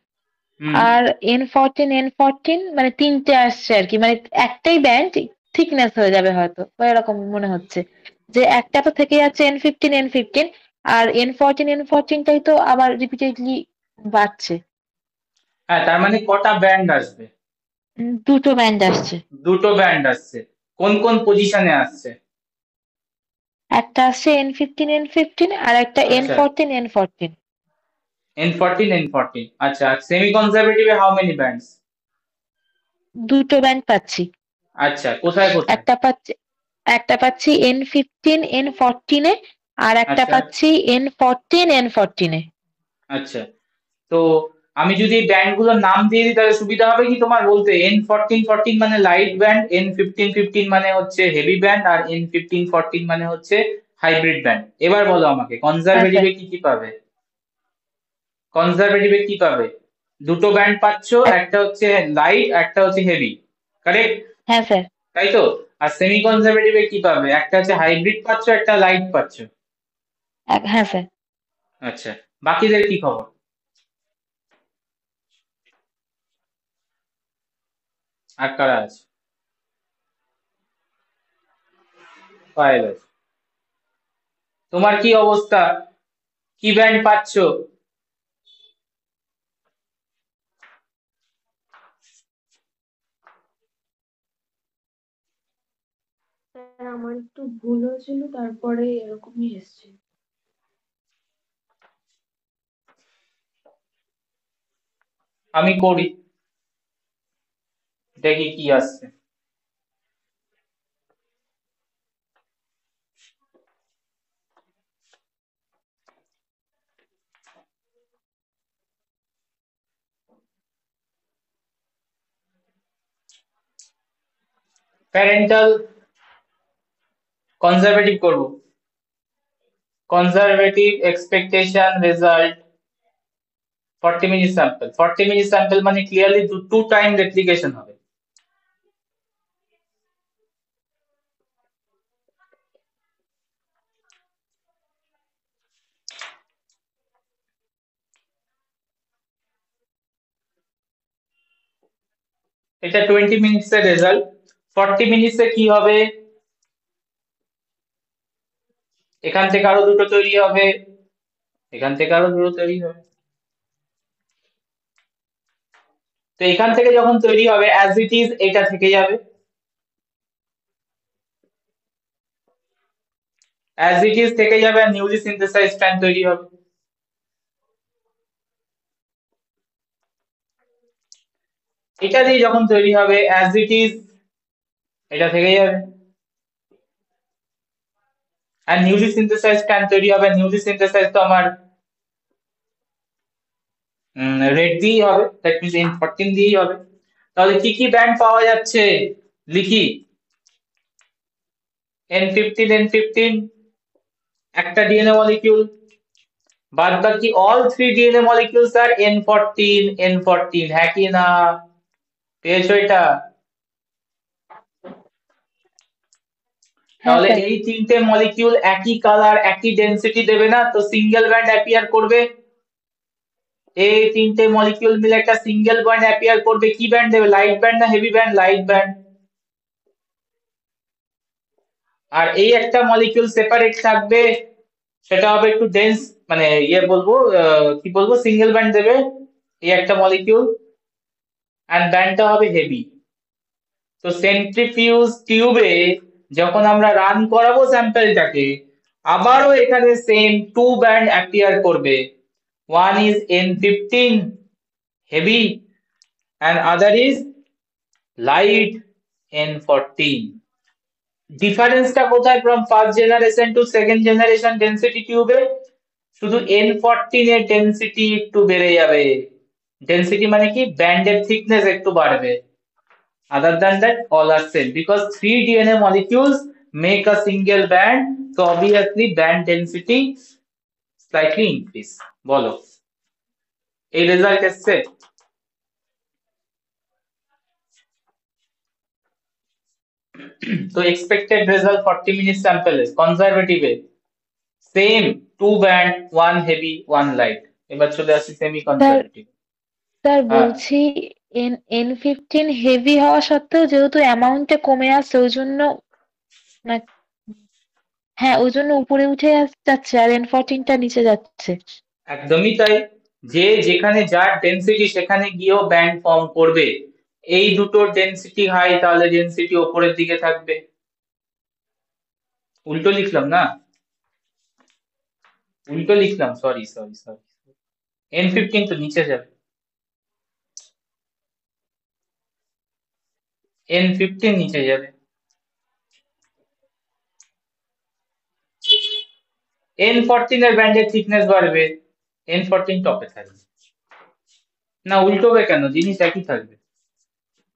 B: হুম।
A: আর N14 মানে তিনটে আসছে আর কি, মানে একটাই ব্যান্ড থিকনেস হয়ে যাবে হয়তো, বা এরকম মনে হচ্ছে যে একটা তো থেকে যাচ্ছে N15 আর N14টাই তো আবার রিপিটেডলি বাড়ছে।
B: হ্যাঁ, তার মানে কটা ব্যান্ড আসবে?
A: দুটো ব্যান্ড আসছে।
B: দুটো ব্যান্ড আসছে। কোন কোন পজিশনে আসছে?
A: একটা আসছে N15 আর একটা
B: আচ্ছা,
A: N14
B: N14 আচ্ছা, সেমি কনজারভেটিভে হাউ মেনি ব্যান্ডস?
A: দুটো ব্যান্ড পাচ্ছি।
B: আচ্ছা, কোথায় কোথায়?
A: একটা পাচ্ছি একটা পাচ্ছি N15 N14 আর একটা
B: আচ্ছা
A: পাচ্ছি N14
B: আচ্ছা, তো আমি যদি ব্যান্ড গুলোর নাম দিয়ে দিই তাহলে সুবিধা হবে কি তোমার বলতে? N14 মানে লাইট ব্যান্ড, N15 মানে হচ্ছে হেভি ব্যান্ড, আর N15 মানে হচ্ছে হাইব্রিড ব্যান্ড। এবার বলো আমাকে
A: হ্যাঁ স্যার।
B: কনজারভেটিভে কি কি পাবে? কনজারভেটিভে কি পাবে? দুটো ব্যান্ড পাচ্ছো,
A: এক-
B: একটা হচ্ছে লাইট, একটা হচ্ছে হেভি, কারেক্ট?
A: হ্যাঁ স্যার।
B: তাই তো? আর সেমি কনজারভেটিভে কি পাবে? একটা হচ্ছে হাইব্রিড পাচ্ছো, একটা লাইট পাচ্ছো।
A: হ্যাঁ স্যার।
B: আচ্ছা, বাকিদের কি খবর? আর কারা আছে? পায়েল আছে। তোমার কি অবস্থা? কি ব্যান্ড পাচ্ছো?
C: স্যার, আমার একটু ভুল হয়েছিল, তারপরে এরকমই এসছে।
B: আমি করি, দেখি কি আসছে। প্যারেন্টাল কনজারভেটিভ করব। Conservative expectation result 40 minute sample. 40 minute sample মানে ক্লিয়ারলি টু টাইম রেপ্লিকেশন হবে। এটা 20 মিনিটস এর রেজাল্ট। 40 মিনিটসে কি হবে? এখান থেকে আরো দুটো তৈরি হবে, এখান থেকে আরো দুটো তৈরি হবে। তো এখান থেকে যখন তৈরি হবে অ্যাজ ইট ইজ এটা থেকে যাবে, অ্যাজ ইট ইজ থেকে যাবে, আর নিউলি সিনথেসাইজ স্ট্র্যান্ড তৈরি হবে। এটা দিয়ে যখন তৈরি হবে অ্যাজ ইট ইজ এটা থেকে যাবে, আর নিউলি সিনথেসাইজ স্ট্র্যান্ড তৈরি হবে। নিউলি সিনথেসাইজ তো আমার রেড দিয়েই হবে, দ্যাট মিনস N14 দিয়েই হবে। তাহলে কি কি ব্যান্ড পাওয়া যাচ্ছে লিখি। N15 একটা ডিএনএ মলিকিউল, বাদ বাকি অল থ্রি ডিএনএ মলিকিউলস আর N14 হ্যাঁ কি না? পেয়েছো এটা?
A: হ্যাঁ
B: তাহলে
A: স্যার।
B: এই তিনটে মলিকিউল একই কালার একই ডেনসিটি দেবে না, তো সিঙ্গেল ব্যান্ড অ্যাপিয়ার করবে। এই তিনটে মলিকিউল মিলে একটা সিঙ্গেল ব্যান্ড অ্যাপিয়ার করবে। কি ব্যান্ড দেবে? লাইট ব্যান্ড না হেভি ব্যান্ড? Light band. আর এই একটা মলিকিউল সেপারেট থাকবে, সেটা হবে একটু ডেন্স, মানে ইয়ে বলবো, কি বলবো, সিঙ্গেল ব্যান্ড দেবে এই একটা মলিকিউল, এন্ড ব্যান্ডটা হবে হেভি। তো সেন্ট্রিফিউজ টিউবে যখন আমরা রান করাবো স্যাম্পেলটাকে, আবারও এখানে সেম টু ব্যান্ড অ্যাপিয়ার করবে। One is N15 heavy and other is light N14. ডিফারেন্সটা কোথায় from first generation to second generation density tube? শুধু N14 এর ডেনসিটি একটু বেড়ে যাবে। ডেনসিটি মানে কি, ব্যান্ডের থিকনেস একটু বাড়বে। Other than that, all are same because three DNA molecules make a single band, so obviously band density slightly increase. বলো, এই রেজাল্ট এসছে? তো expected result 40 minute sample conservative same two band, one heavy one light. এবার চলে আসি semi
A: sir
B: conservative.
A: Sir
B: হ্যাঁ,
A: বলছি, N15 heavy হওয়া সত্ত্বেও যেহেতু অ্যামাউন্টে কমে আসছে ওই জন্য, না, হ্যাঁ ওই জন্য উপরে উঠে যাচ্ছে আর N14টা নিচে যাচ্ছে।
B: একদমই তাই। যে যেখানে যার ডেনসিটি সেখানে গিয়েও ব্যান্ড ফর্ম করবে। এই দুটোর ডেনসিটি হাই, তাহলে ডেনসিটি ওপরের দিকে থাকবে। উল্টো লিখলাম না, উল্টো লিখলাম, সরি সরি সরি। N15 তো নিচে যাবে, N15 নিচে যাবে, N14 এর ব্যান্ডের থিকনেস বাড়বে, N14 টপে থাকবে। না উল্টোবে কেন, জিনিস একই থাকবে।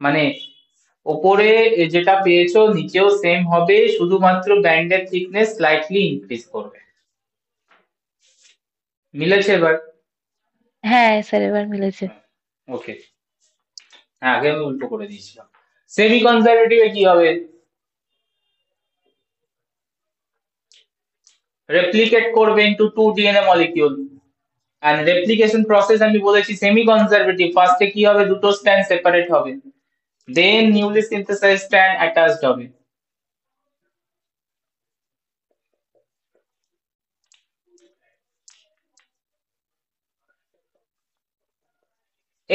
B: মানে ওপরে যেটা পেয়েছো নিচেও সেম হবে, শুধুমাত্র ব্যান্ডের থিকনেস স্লাইটলি ইনক্রিজ করবে। মিলেছে এবার?
A: হ্যাঁ স্যার এবার মিলেছে।
B: ওকে, হ্যাঁ আগে আমি উল্টো করে দিয়েছিলাম। সেমি কনজারভেটিভে কি হবে? রেপ্লিকেট করবে into two DNA molecule. And replication process আমি বলেছি সেমি কনজারভেটিভ, ফার্স্টে কি হবে, দুটো স্ট্র্যান্ড সেপারেট হবে, দেন নিউলি সিনথেসাইজ স্ট্র্যান্ড অ্যাটাচড হবে।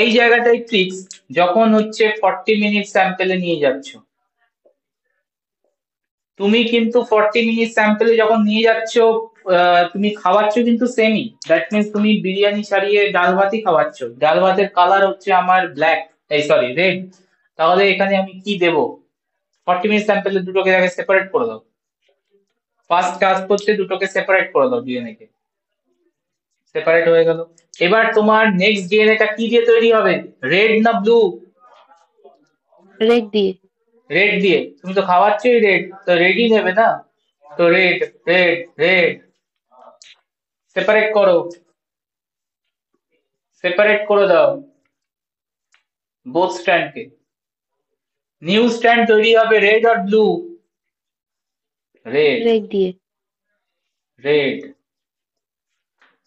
B: এই জায়গাটাই ট্রিক্স, যখন হচ্ছে 40 মিনিট স্যাম্পেলে নিয়ে যাচ্ছ, তুমি কিন্তু 40 মিনিট স্যাম্পেলে যখন নিয়ে যাচ্ছ, তুমি খাওয়াচ্ছ কিন্তু সেমই। দ্যাট মিনস তুমি বিরিয়ানি ছাড়িয়ে ডাল ভাতই খাওয়াচ্ছ, ডাল ভাতের কালার হচ্ছে আমার ব্ল্যাক, এই সরি রেড, তাহলে এখানে আমি কি দেব? 40 মিনিট স্যাম্পেলে দুটোকে আগে সেপারেট করে দাও। ফার্স্ট কাজ করতে দুটোকে সেপারেট করে দাও, ডিএনএ কে সেপারেট হয়ে গেল। এবার তোমার নেক্সট ডিএনএ টা কি দিয়ে তৈরি হবে, রেড না ব্লু?
A: রেড দিয়ে।
B: রেড দিয়ে, তুমি তো খাওয়াচ্ছই রেড, তো রেডই নেবে না। তো রেড রেড রেড, সেপারেট করো, সেপারেট করে দাও বোথ স্ট্র্যান্ডকে। নিউ স্ট্র্যান্ড তৈরি হবে রেড আর ব্লু? রেড
A: রেড দিয়ে।
B: Red.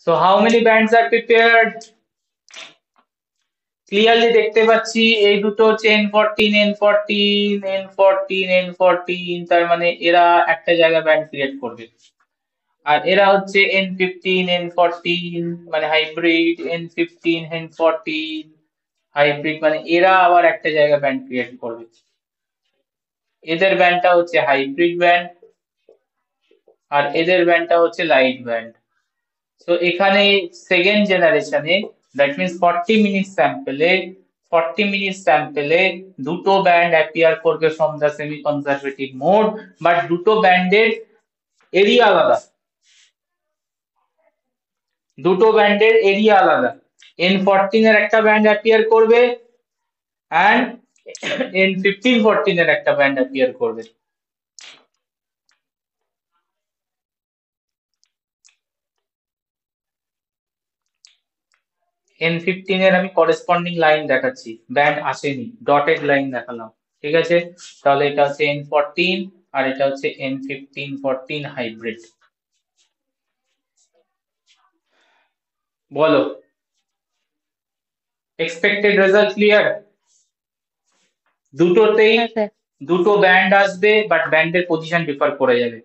B: So how many bands are prepared? Clearly দেখতে পাচ্ছি এই দুটো হচ্ছে N14 N14 N14 N14, তার মানে এরা একটা জায়গায় ব্যান্ড ক্রিয়েট করবে। আর এরা হচ্ছে N15 N14 মানে হাইব্রিড, N15 N14 হাইব্রিড, মানে এরা আবার একটা জায়গায় ব্যান্ড ক্রিয়েট করবে। এদের ব্যান্ডটা হচ্ছে হাইব্রিড ব্যান্ড আর এদের ব্যান্ডটা হচ্ছে লাইট ব্যান্ড। তো এখানে সেকেন্ড জেনারেশনে, দ্যাট মিনস 40 মিনিট স্যাম্পেলে, 40 মিনিট স্যাম্পেলে দুটো ব্যান্ড অ্যাপিয়ার করবে from the semi conservative mode, but দুটো ব্যান্ডের এরিয়া আলাদা, দুটো ব্যান্ডের এরিয়া আলাদা। N14 এর একটা ব্যান্ড অ্যাপিয়ার করবে অ্যান্ড N15-14 এর একটা ব্যান্ড অ্যাপিয়ার করবে। N15 এর আমি করেসপন্ডিং লাইন দেখাচ্ছি, ব্যান্ড আসেনি, ডটেড লাইন দেখালাম, ঠিক আছে? তাহলে এটা হচ্ছে N14 আর এটা হচ্ছে N15-14 হাইব্রিড। বলো, এক্সপেক্টেড রেজাল্ট ক্লিয়ার? দুটোতেই
A: হ্যাঁ স্যার।
B: দুটো ব্যান্ড আসবে, বাট ব্যান্ডের পজিশন ডিফার করে যাবে।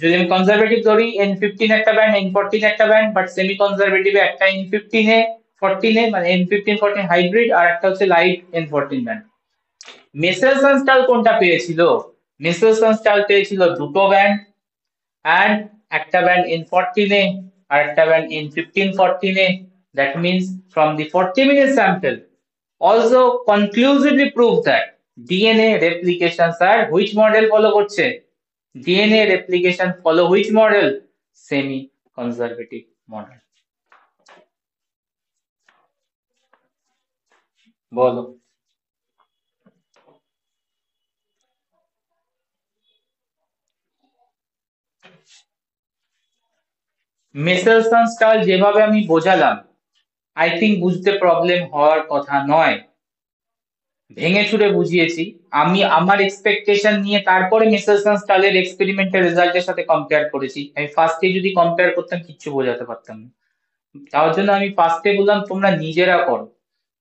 B: যদি আমি কনজারভেটিভ ধরি, N15 একটা ব্যান্ড, N14 একটা ব্যান্ড, বাট সেমি কনজারভেটিভে একটা N15 এ 14 এ মানে N15-14 হাইব্রিড আর একটা হচ্ছে লাইট N14 ব্যান্ড। মেসেলসন কোনটা পেয়েছিল? মেসেলসন পেয়েছিল দুটো ব্যান্ড, and একটা ব্যান্ড N14 এ আর একটা band N1514 A. That means from the 40-minute sample also conclusively prove that DNA replication sir which model follow করছে? DNA replication follow which model? Semi conservative model. বলো। মেসেলসন যেভাবে আমি বোঝালাম, I think বুঝতে problem হওয়ার কথা নয়। ভেঙে চুরে বুঝিয়েছি আমি, আমার এক্সপেকটেশন নিয়ে তারপরে মেসেলসন স্টালের এক্সপেরিমেন্টের রেজাল্টের সাথে কম্পেয়ার করেছি। আমি ফার্স্টে যদি কম্পেয়ার করতাম কিচ্ছু বোঝাতে পারতাম না। তার জন্য আমি ফার্স্টে বললাম তোমরা নিজেরা করো,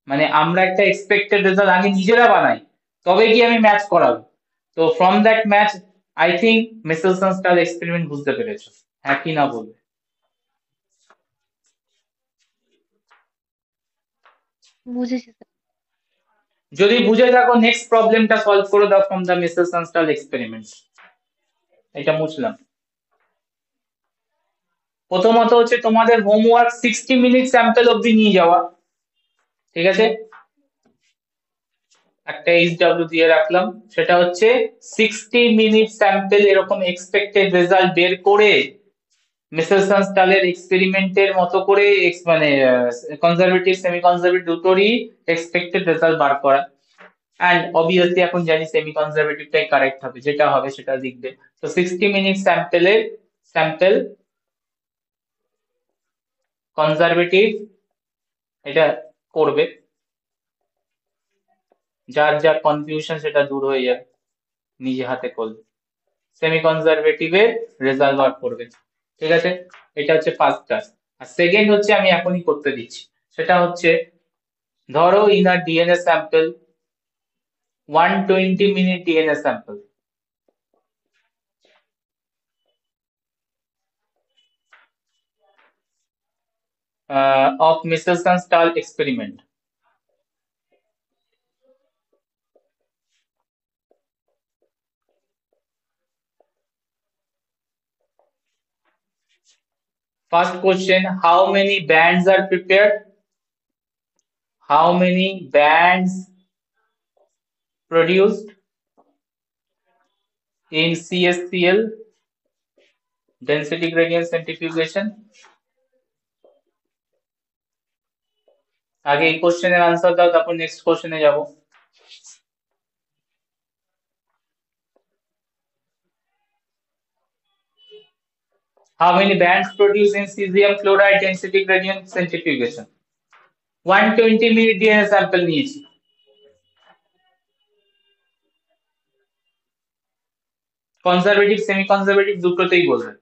B: মানে আমরা একটা এক্সপেক্টেড রেজাল্ট আগে নিজেরা বানাই, তবে কি আমি ম্যাচ করাবো। তো from that match I think মেসেলসন Stahl experiment বুঝতে পেরেছো, হ্যাঁ কি না বলবে?
A: বুঝেছি স্যার।
B: যদি বুঝে থাকো নেক্সট প্রবলেমটা সলভ করে দাও ফ্রম দ্য মেসেলসন স্টাল এক্সপেরিমেন্ট। এটা মুছলাম। প্রথমত হচ্ছে তোমাদের হোমওয়ার্ক 60 মিনিট স্যাম্পল অবধি নিয়ে যাওয়া, ঠিক আছে? একটা এইচডব্লিউ দিয়ে রাখলাম, সেটা হচ্ছে 60 মিনিট স্যাম্পল এরকম এক্সপেক্টেড রেজাল্ট বের করে মেসেলসন স্টালের এক্সপেরিমেন্টের মতো করে মানে কনজারভেটিভ সেমি কনজারভেটিভ দুটোরই এক্সপেক্টেড রেজাল্ট বার করা। অ্যান্ড অবভিয়াসলি এখন জানি সেমি কনজারভেটিভটাই কারেক্ট হবে, যেটা হবে সেটা লিখবে। তো 60 মিনিট স্যাম্পল কনজারভেটিভ এটা করবে, যার যা কনফিউশন সেটা দূর হয়ে যাবে নিজে হাতে করলে। সেমি কনজারভেটিভের রেজাল্ট বার করবে, ঠিক আছে? এটা হচ্ছে ফার্স্ট কাজ। আর সেকেন্ড হচ্ছে আমি এখনই করতে দিচ্ছি, সেটা হচ্ছে ধরো in a DNA sample 120 minute DNA sample, of Michelson-Stahl experiment. First question, how many bands are prepared? How many bands produced in CSCl density gradient centrifugation? আগে এই কোশ্চেনের আনসার দাও, তারপর নেক্সট কোশ্চেনে যাব। How many bands produced in cesium chloride density gradient centrifugation? 120 minute DNA sample নিয়েছি। Conservative semi conservative দুটোতেই বলবে।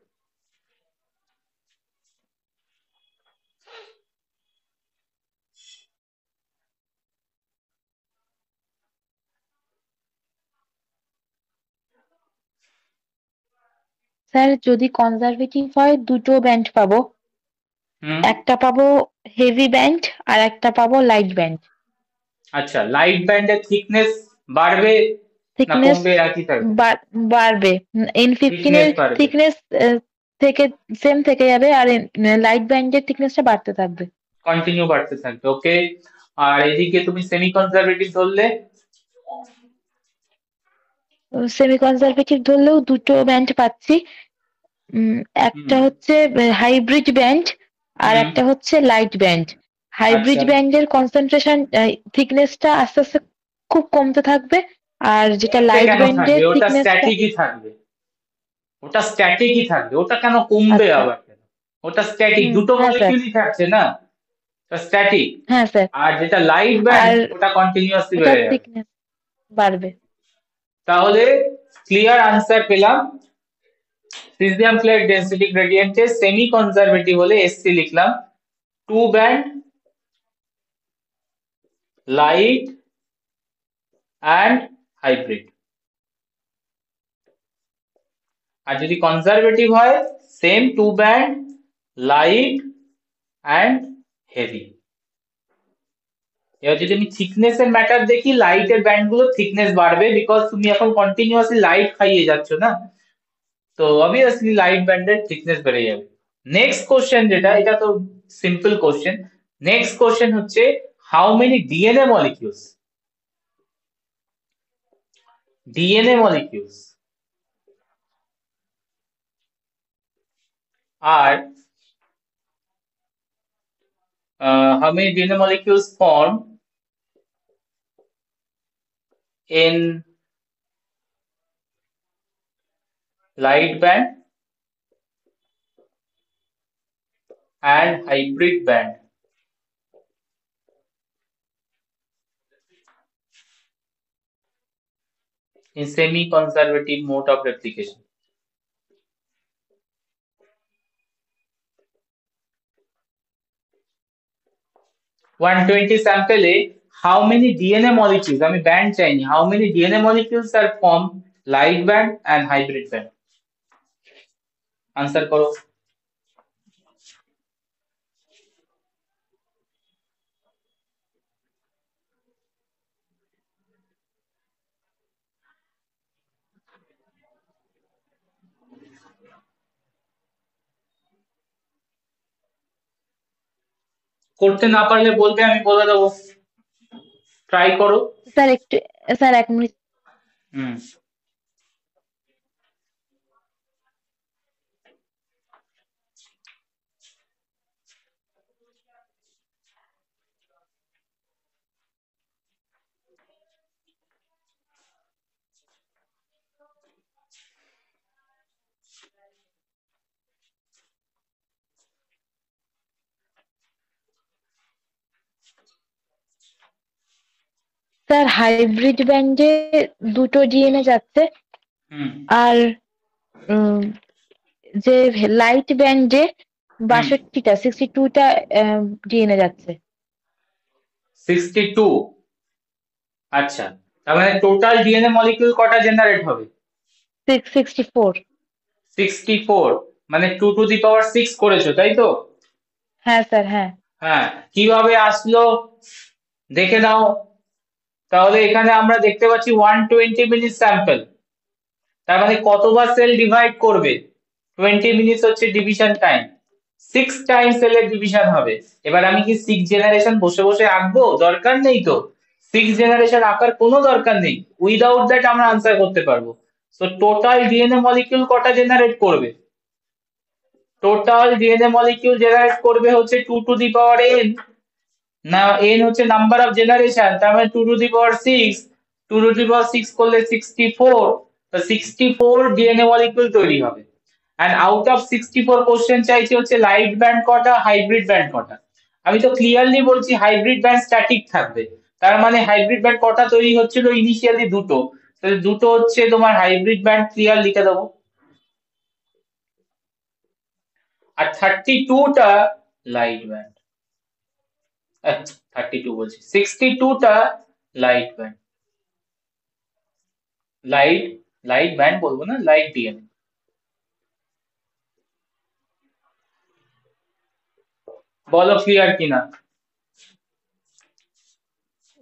A: স্যার যদি কনজারভেটিভ হয় দুটো ব্যান্ড পাবো, একটা পাবো হেভি ব্যান্ড আর একটা পাবো লাইট ব্যান্ড।
B: আচ্ছা, লাইট ব্যান্ডের থিকনেস বাড়বে না
A: থিকনেস
B: কমবে, একই থাকবে?
A: বাড়বে। N15 এর
B: থিকনেস বাড়বে,
A: থিকনেস থেকে সেম থেকে যাবে, আর লাইট ব্যান্ডের থিকনেসটা বাড়তে থাকবে।
B: কন্টিনিউ বাড়তে থাকবে, ওকে। আর এদিকে তুমি সেমি কনজারভেটিভ ধরলে?
A: সেমি কনজারভেটিভ ধরলেও দুটো ব্যান্ড পাচ্ছি, একটা হচ্ছে হাইব্রিড ব্যান্ড আর একটা হচ্ছে লাইট ব্যান্ড। হাইব্রিড
B: আচ্ছা,
A: ব্যান্ডের কনসেন্ট্রেশন থিকনেসটা আস্তে আস্তে খুব কমতে থাকবে, আর যেটা
B: কমতে
A: লাইট
B: কেন থাকবে?
A: ব্যান্ডের
B: ওটা
A: থিকনেসটা
B: স্ট্যাটিকই থাকবে, ওটা স্ট্যাটিকই থাকবে, ওটা কেন কমবে
A: আচ্ছা।
B: আবার কেন? ওটা স্ট্যাটিক, দুটো
A: হ্যাঁ স্যার।
B: মলিকিউলই থাকছে না, স্ট্যাটিক।
A: হ্যাঁ স্যার।
B: আর যেটা লাইট ব্যান্ড
A: আর
B: ওটা কন্টিনিউয়াসলি
A: ওটার
B: বেড়ে যাবে।
A: থিকনেস বাড়বে।
B: তাহলে ক্লিয়ার আনসার পেলাম, সিজিয়াম ফ্লেট ডেন্সিটি গ্রেডিয়েন্টে সেমি কনজারভেটিভ হলে এসসি লিখলাম, two band light and hybrid. আর যদি কনজারভেটিভ হয় same two band light and heavy. এবার যদি আমি থিকনেস এর ম্যাটার দেখি, লাইটের ব্যান্ড গুলো থিকনেস বাড়বে, বিকজ তুমি এখন কন্টিনিউয়াসলি লাইট খাইয়ে যাচ্ছ না, তো অবভিয়াসলি লাইট ব্যান্ডের থিকনেস বেড়ে যাবে। নেক্সট কোশ্চেন যেটা, এটা তো সিম্পল কোশ্চেন। নেক্সট কোশ্চেন হচ্ছে how many DNA molecules, DNA molecules আর how many DNA molecules form in light band and hybrid band? In semi-conservative mode of replication. One 20 sample how many DNA molecules, আমি band চাইনি, how many DNA molecules are formed light band and hybrid band? Answer করো। করতে না পারলে বলবে, আমি বলে দেবো, ট্রাই করো।
A: স্যার একটু, স্যার 1 মিনিট।
B: হুম।
A: স্যার হাইব্রিড ব্যান্ডে 2টো ডিএনএ যাচ্ছে,
B: হুম।
A: আর যে লাইট ব্যান্ডে 62টা 62টা ডিএনএ যাচ্ছে।
B: 62, আচ্ছা, তার মানে টোটাল ডিএনএ মলিকিউল কটা জেনারেট হবে?
A: 64।
B: 64, মানে 2 to the power 6 করেছো, তাই তো?
A: হ্যাঁ স্যার, হ্যাঁ।
B: হ্যাঁ, কিভাবে আসলো দেখে নাও। তাহলে এখানে আমরা দেখতে পাচ্ছি 120 মিনিট স্যাম্পল, তার মানে কতবার সেল ডিভাইড করবে? 20 মিনিটস হচ্ছে ডিভিশন টাইম, 6 টাইম সেলের ডিভিশন হবে। এবার আমি কি 6 জেনারেশন বসে বসে আঁকবো? দরকার নেই তো, 6 জেনারেশন আঁকার কোনো দরকার নেই, উইদাউট দ্যাট আমরা আনসার করতে পারবো। সো টোটাল ডিএনএ মলিকিউল কটা জেনারেট করবে? টোটাল ডিএনএ মলিকিউল জেনারেট করবে হচ্ছে 2 to the power n, না n হচ্ছে নাম্বার অফ জেনারেশন, তার মানে 2 to the power 6, 2 to the power 6 করলে 64, তো 64 ডিএনএ মলিকিউল তৈরি হবে। এন্ড আউট অফ 64 কোশ্চেন চাইছে হচ্ছে লাইট ব্যান্ড কটা, হাইব্রিড ব্যান্ড কটা। আমি তো ক্লিয়ারলি বলছি হাইব্রিড ব্যান্ড স্ট্যাটিক থাকবে, তার মানে হাইব্রিড ব্যান্ড কটা তৈরি হচ্ছিল? ইনিশিয়ালি দুটো, তাহলে দুটো হচ্ছে তোমার হাইব্রিড ব্যান্ড, ক্লিয়ার লিখে দেবো। আর 32টা লাইট ব্যান্ড, 32 বলছি, 62টা light band, light light band বলবো না, লাইট ডিএনএ। বলো ক্লিয়ার কিনা?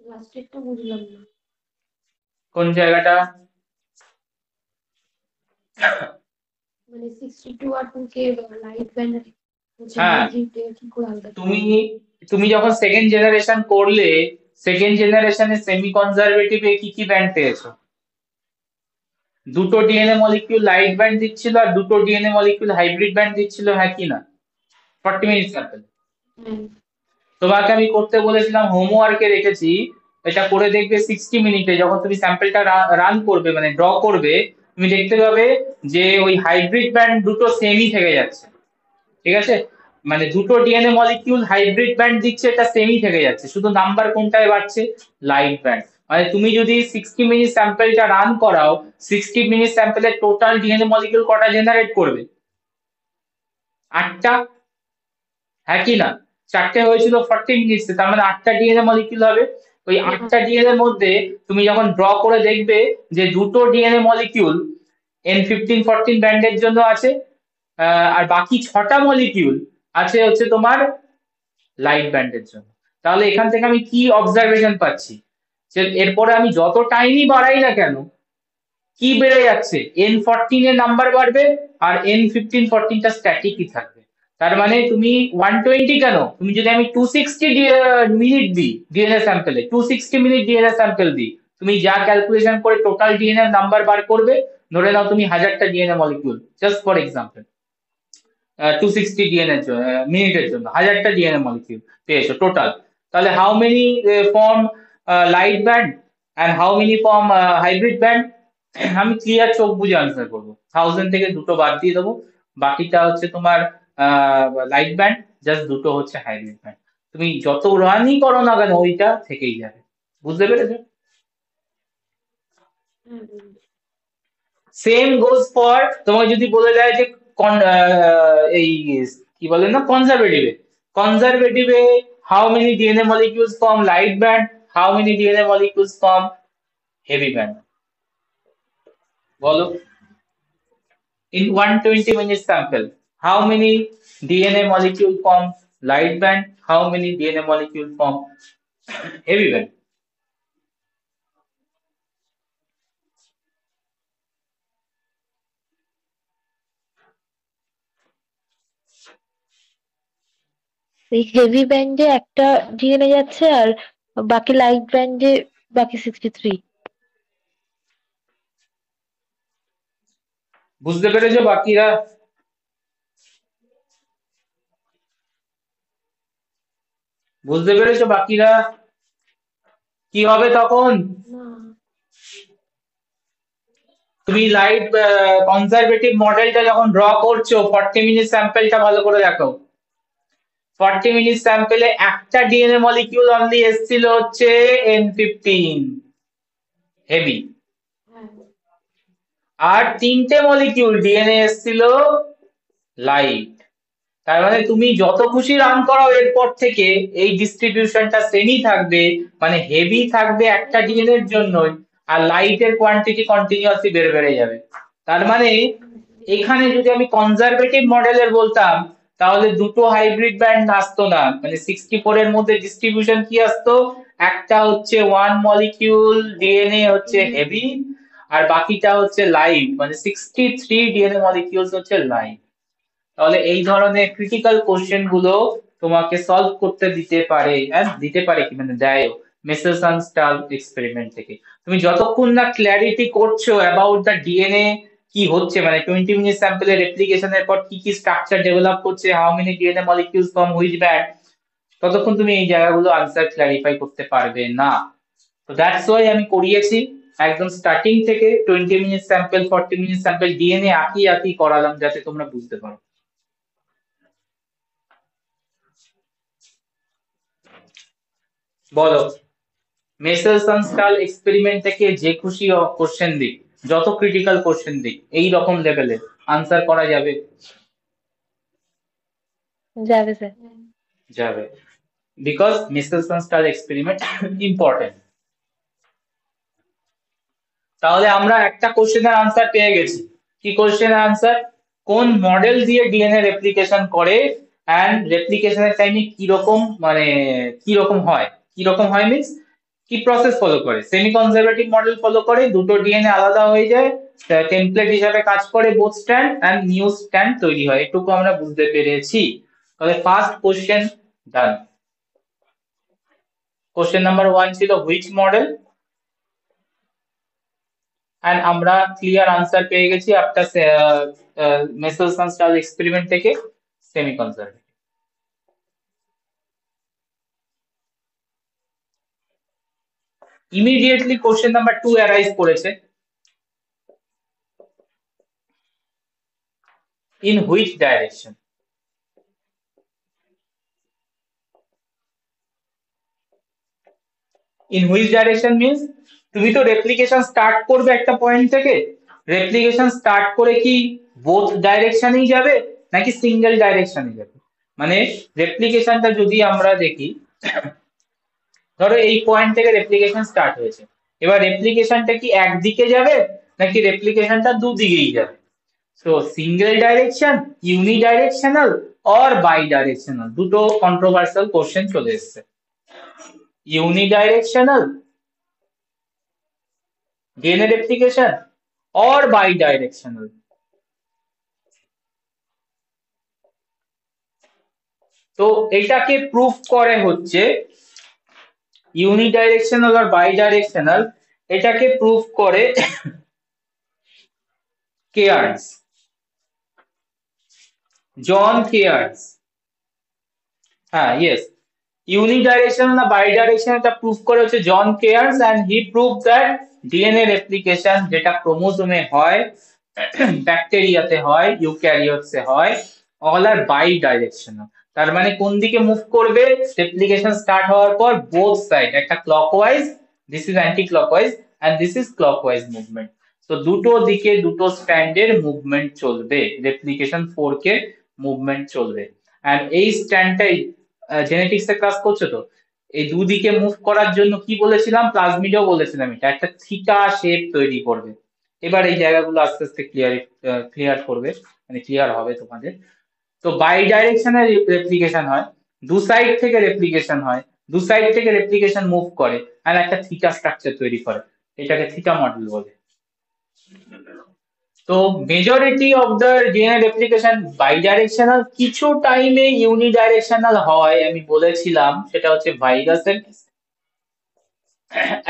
C: লাস্টেরটা বুঝলাম না।
B: কোন জায়গাটা?
C: মানে 62 আর 2 কে লাইট ব্যান্ড হচ্ছে
B: হ্যাঁ,
C: হাইব্রিড কি করে আলাদা?
B: তুমি তুমি যখন সেকেন্ড জেনারেশন করলে, সেকেন্ড জেনারেশনে সেমি কনজারভেটিভে কি কি ব্যান্ড পেয়েছো? দুটো ডিএনএ মলিকিউল লাইট ব্যান্ড দিচ্ছিল আর দুটো ডিএনএ মলিকিউল হাইব্রিড ব্যান্ড দিচ্ছিল, হ্যাঁ কি না? 40 মিনিট স্যাম্পল।
C: হ্যাঁ।
B: তোমাকে আমি করতে বলেছিলাম, হোমওয়ার্কে রেখেছি, এটা করে দেখবে 60 মিনিটে যখন তুমি স্যাম্পলটা রান করবে, মানে ড্র করবে, তুমি দেখতে পাবে যে ওই হাইব্রিড ব্যান্ড দুটো সেমই থেকে যাচ্ছে। ঠিক আছে, মানে দুটো ডিএনএ মলিকিউল হাইব্রিড ব্যান্ড দিচ্ছে, এটা সেমই থেকে যাচ্ছে, শুধু নাম্বার কোনটায় বাড়ছে? Light band. মানে তুমি যদি 60 মিনিট স্যাম্পলটা রান করাও, 60 মিনিট স্যাম্পলের টোটাল ডিএনএ মলিকিউল কটা জেনারেট করবে? 8টা, হ্যাঁ কি না? 4টে হয়েছিল 40 মিনিটসে, তার মানে 8টা ডিএনএ মলিকিউল হবে। ওই 8টা ডিএনএ মধ্যে তুমি যখন ড্র করে দেখবে যে দুটো ডিএনএ মলিকিউল N15-14 ব্যান্ডের জন্য আছে, আর বাকি 6টা মলিকিউল আছে হচ্ছে তোমার লাইট ব্যান্ডের জন্য। তাহলে এখান থেকে আমি কি অবজারভেশন পাচ্ছি যে এরপরে আমি যত টাইমই বাড়াই না কেন কি বেড়ে যাচ্ছে, N14 এর নাম্বার বাড়বে আর N15-14টা স্ট্যাটিকই থাকবে। তার মানে তুমি 120 কেন, তুমি যদি আমি 260 মিনিট দিই ডিএনএ স্যাম্পলে, 260 মিনিট ডিএনএ স্যাম্পল দিই, তুমি যা ক্যালকুলেশন করে টোটাল ডিএনএ নাম্বার বার করবে, ধরে নাও তুমি 1000টা DNA molecule, just for example 260 DNA মিনিটের জন্য 1000টা ডিএনএ মলিকিউল পেয়েছো টোটাল, তাহলে how many form light band and how many form hybrid band, আমি ক্লিয়ার চোখ বুঝে আনসার করবো, 1000 থেকে দুটো বাদ দিয়ে দেবো, বাকিটা হচ্ছে তোমার লাইট ব্যান্ড, জাস্ট দুটো হচ্ছে হাইব্রিড ব্যান্ড। তুমি যত রানই করো না কেন ওইটা থেকেই যাবে, বুঝতে পেরেছো? সেম গোজ ফর, তোমাকে যদি বলে দেয় যে এই কি বলে না কনজারভেটিভে, কনজারভেটিভে how many DNA molecules form light band, how many DNA molecules form heavy band, বলো। In 120 minute sample, how many DNA molecule form light band, how many DNA molecule form heavy band?
A: এই heavy ব্যান্ডে একটা DNA যাচ্ছে আর বাকি light ব্যান্ডে বাকি 63।
B: বুঝতে পেরেছো বাকিরা? বুঝতে পেরেছো বাকিরা কি হবে তখন?
C: না,
B: তুমি লাইট কনজারভেটিভ মডেলটা যখন ড্র করছো 40 মিনিট স্যাম্পলটা ভালো করে দেখো, 40 মিনিট স্যাম্পলে একটা ডিএনএ মলিকিউল অনলি এসেছিল হচ্ছে N15 হেভি,
C: হ্যাঁ,
B: আর 3টে মলিকিউল ডিএনএ এসেছিল লাইট। তার মানে তুমি যত খুশি রান করাও এরপর থেকে এই ডিস্ট্রিবিউশনটা সেমই থাকবে, মানে হেভি থাকবে একটা ডিএনএ এর জন্যই, আর লাইটের কোয়ান্টিটি কন্টিনিউয়াসলি বেড়ে বেড়ে যাবে। তার মানে এখানে যদি আমি কনজারভেটিভ মডেলের বলতাম তাহলে দুটো হাইব্রিড ব্যান্ড আসতো না, মানে 64 এর মধ্যে ডিস্ট্রিবিউশন কি আসতো, একটা হচ্ছে ওয়ান মলিকিউল ডিএনএ হচ্ছে হেভি আর বাকিটা হচ্ছে লাইট, মানে 63 ডিএনএ মলিকিউলস হচ্ছে লাইট। তাহলে এই ধরনের ক্রিটিক্যাল কোশ্চেন গুলো তোমাকে সলভ করতে দিতে পারে, হ্যাঁ দিতে পারে কি মানে দেয় মেসেলসন স্টাল এক্সপেরিমেন্ট থেকে। তুমি যতক্ষণ না ক্ল্যারিটি করছো অ্যাবাউট দ্য ডিএনএ কি হচ্ছে, মানে 20 মিনিট স্যাম্পলের রেপ্লিকেশনের পর কি কি স্ট্রাকচার ডেভেলপ করছে, how many DNA molecules from which band, ততক্ষণ তুমি এই জায়গাগুলো আনসার ক্ল্যারিফাই করতে পারবে না। তো দ্যাটস ওয়াই আমি করিয়েছি একদম স্টার্টিং থেকে 20 minute sample 40 minute sample DNA আঁকি আঁকি করালাম যাতে তোমরা বুঝতে পারো। বলো, মেসেলসন স্টাল এক্সপেরিমেন্ট থেকে যে খুশি কোশ্চেন দিক, যত ক্রিটিক্যাল কোশ্চেন দিক এই রকম লেভেলে আনসার করা যাবে?
A: যাবে স্যার।
B: যাবে, বিকজ মেসেলসন স্টাল এক্সপেরিমেন্ট ইম্পর্টেন্ট। তাহলে আমরা একটা কোশ্চেনের আনসার পেয়ে গেছি, কি কোশ্চেনের আনসার, কোন মডেল দিয়ে ডিএনএ রেপ্লিকেশন করে এন্ড রেপ্লিকেশনের টাইমে কিরকম মানে কিরকম হয় মিন্স কি প্রসেস ফলো করে, সেমি কনজারভেটিভ মডেল ফলো করে, দুটো ডিএনএ আলাদা হয়ে যায়, টেমপ্লেট হিসাবে কাজ করে both strand and new strand তৈরি হয়, এটুকু আমরা বুঝতে পেরেছি। তাহলে first question done. Question number 1 ছিল হুইচ মডেল, এন্ড আমরা ক্লিয়ার আনসার পেয়ে গেছি আফটার মেসেলসন স্টাল এক্সপেরিমেন্ট থেকে semi conservative. Immediately question number 2 arise করেছে, in which direction. In which direction means তুমি তো রেপ্লিকেশন স্টার্ট করবে একটা পয়েন্ট থেকে, রেপ্লিকেশন স্টার্ট করে কি বোথ ডাইরেকশনেই যাবে নাকি সিঙ্গেল ডাইরেকশনে যাবে, মানে রেপ্লিকেশনটা যদি আমরা দেখি, ধরো এই পয়েন্ট থেকে রেপ্লিকেশন স্টার্ট হয়েছে, এবার রেপ্লিকেশনটা কি একদিকে যাবে নাকি রেপ্লিকেশনটা দুদিকেই যাবে, so single direction, unidirectional or bidirectional, দুটো কন্ট্রোভার্সিয়াল কোশ্চেন চলে এসছে। unidirectional DNA replication or bidirectional? তো এটাকে প্রুফ করে হচ্ছে ইউনিডাইরেকশনাল আর বাইডাইরেকশনাল, এটাকে প্রুফ করে কেয়ার্স, জন কেয়ার্স। হ্যাঁ, ইয়েস, ইউনিডাইরেকশনাল না বাইডাইরেকশনাল এটা প্রুফ করে হচ্ছে John Cairns, and he prove that DNA replication যেটা ক্রোমোজোমে হয়, ব্যাকটেরিয়াতে হয়, ইউক্যারিওটসে হয়, অল আর বাইডাইরেকশনাল। তার মানে কোন দিকে মুভ করবে রেপ্লিকেশন স্টার্ট হওয়ার পর? বোথ সাইড, একটা clockwise, this is anticlockwise and this is clockwise movement. তো দুটো দিকে দুটো স্ট্যান্ডের মুভমেন্ট চলবে, রেপ্লিকেশন ফোর্কের মুভমেন্ট চলবে। এন্ড এই স্ট্যান্ডটাই জেনেটিক্স এর ক্লাস করছো তো, এই দুদিকে মুভ করার জন্য কি বলেছিলাম, প্লাজমিডও বলেছিলাম, এটা একটা থিটা শেপ তৈরি করবে। এবার এই জায়গাগুলো আস্তে আস্তে ক্লিয়ার করবে, মানে ক্লিয়ার হবে তোমাদের। তো বাই ডাইরেকশনাল রেপ্লিকেশন হয়, দু সাইড থেকে রেপ্লিকেশন হয়, দু সাইড থেকে রেপ্লিকেশন মুভ করে আর একটা থিটা স্ট্রাকচার তৈরি করে, এটাকে থিটা মডেল বলে। তো majority of the DNA replication bidirectional, কিছু টাইমে ইউনিডাইরেকশনাল হয়, আমি বলেছিলাম সেটা হচ্ছে ভাইরাসের,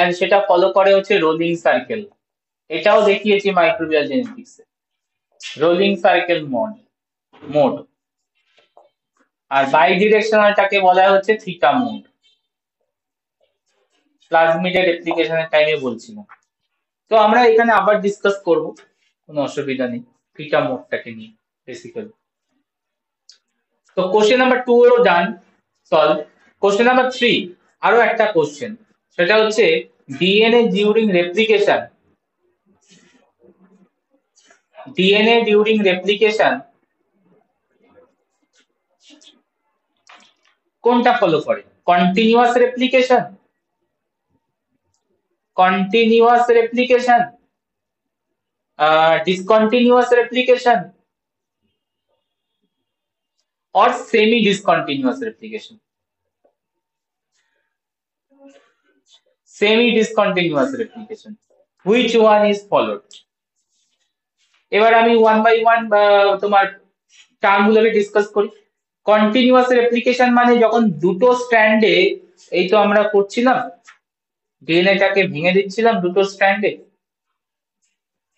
B: এন্ড সেটা ফলো করে হচ্ছে রোলিং সার্কেল। এটাও দেখিয়েছি মাইক্রোবিয়াল জেনেটিক্সে, রোলিং সার্কেল মোড। আর বাই ডিরেকশনালটাকে বলা হচ্ছে থিটা মোড, প্লাজমিডের রেপ্লিকেশনের টাইমে বলছিলাম। তো আমরা এখানে আবার ডিসকাস করব, কোনো অসুবিধা নেই থিটা মোডটাকে নিয়ে বেসিক্যালি। তো কোশ্চেন নাম্বার 2 এও ডান, সলভ। কোশ্চেন নাম্বার 3, আরো একটা কোশ্চেন, সেটা হচ্ছে DNA during replication, DNA during replication কোনটা ফলো করে? Continuous replication, continuous replication, discontinuous replication or semi discontinuous replication? Semi discontinuous replication, which one is followed? এবার আমি ওয়ান বাই ওয়ান তোমার term গুলোকে ডিসকাস করি। কন্টিনিউয়াস রেপ্লিকেশন মানে যখন দুটো স্ট্র্যান্ডে, এই তো আমরা করছিলাম ডিএনএটাকে ভেঙে দিচ্ছিলাম দুটো স্ট্র্যান্ডে,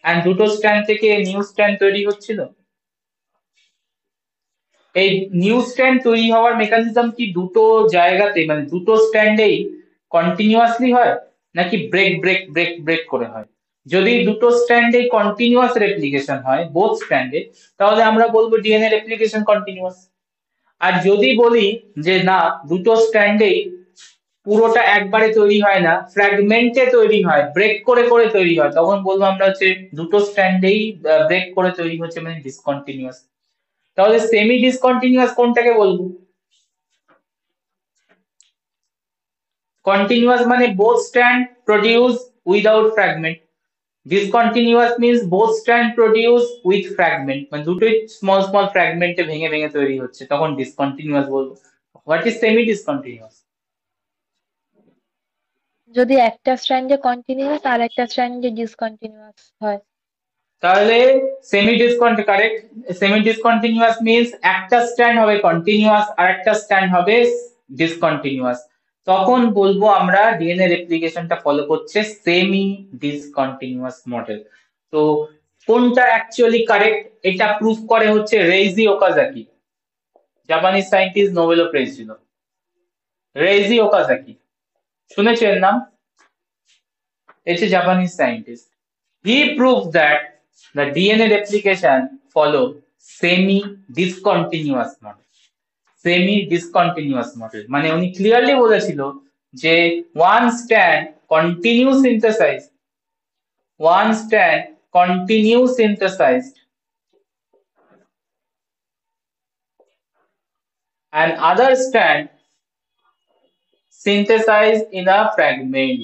B: এন্ড দুটো স্ট্র্যান্ড থেকে নিউ স্ট্র্যান্ড তৈরি হচ্ছিল। এই নিউ স্ট্র্যান্ড তৈরি হওয়ার মেকানিজম কি দুটো জায়গাতে, মানে দুটো স্ট্র্যান্ডেই কন্টিনিউয়াসলি হয় নাকি ব্রেক ব্রেক ব্রেক ব্রেক করে হয়? যদি দুটো স্ট্র্যান্ডে কন্টিনিউয়াস রেপ্লিকেশন হয় বোথ স্ট্র্যান্ডে, তাহলে আমরা বলবো ডিএনএ রেপ্লিকেশন কন্টিনিউয়াস। আর যদি বলি যে না, দুটো স্ট্র্যান্ডেই পুরোটা একবারে তৈরি হয় না, ফ্র্যাগমেন্টে তৈরি হয়, ব্রেক করে করে তৈরি হয়, তখন বলবো আমরা হচ্ছে দুটো স্ট্র্যান্ডেই ব্রেক করে তৈরি হচ্ছে, মানে ডিসকন্টিনিউয়াস। তাহলে সেমি ডিসকন্টিনিউয়াস কোনটাকে বলবো? কন্টিনিউয়াস মানে both strand produce without fragment, discontinuous means both strand produce with fragment, মানে দুটোই স্মল স্মল ফ্র্যাগমেন্টে ভেঙে ভেঙে তৈরি হচ্ছে, তখন ডিসকন্টিনিউয়াস বলবো। What is semi discontinuous?
A: যদি একটা স্ট্র্যান্ডে কন্টিনিউয়াস আর একটা স্ট্র্যান্ডে ডিসকন্টিনিউয়াস হয়।
B: তাহলে semi discontinuous correct. Semi discontinuous means একটা স্ট্র্যান্ড হবে কন্টিনিউয়াস আর একটা স্ট্র্যান্ড হবে ডিসকন্টিনিউয়াস, তখন বলবো আমরা ডিএনএ রেপ্লিকেশনটা ফলো করছে সেমি ডিসকন্টিনিউয়াস মডেল। তো কোনটা অ্যাকচুয়ালি কারেক্ট এটা প্রুফ করে হচ্ছে রেইজি ওকাজাকি, জাপানিজ সায়েন্টিস্ট, নোবেলও পেয়েছিল। রেইজি ওকাজাকি, শুনেছেন নাম? It's a Japanese scientist. He proved that the DNA replication follow semi-discontinuous model. Semi-discontinuous model মানে উনি ক্লিয়ারলি বলেছিল যে one strand continue synthesized, one strand continue synthesized and other strand synthesized in a fragment.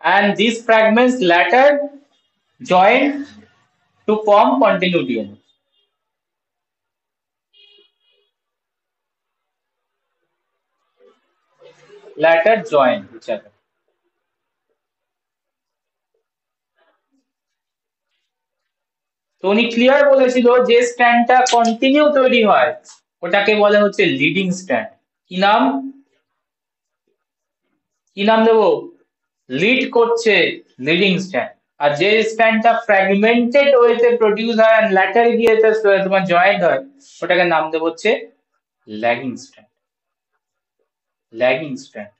B: And these fragments later joined to form continued DNA. Later join each other. তো উনি clear বলেছিল যে স্ট্র্যান্ডটা continue তৈরি হয় ওটাকে বলে হচ্ছে লিডিং স্ট্র্যান্ড। কি নাম, কি নাম দেবো? লিড করছে লিডিং স্ট্র্যান্ড। আর যে স্ট্র্যান্ডটা ফ্র্যাগমেন্টেড ওয়েতে প্রডিউস হয় আর ল্যাটার গিয়ে তোমার জয়েন্ট হয় ওটাকে নাম দেবো হচ্ছে ল্যাগিং স্ট্র্যান্ড। Lagging strand.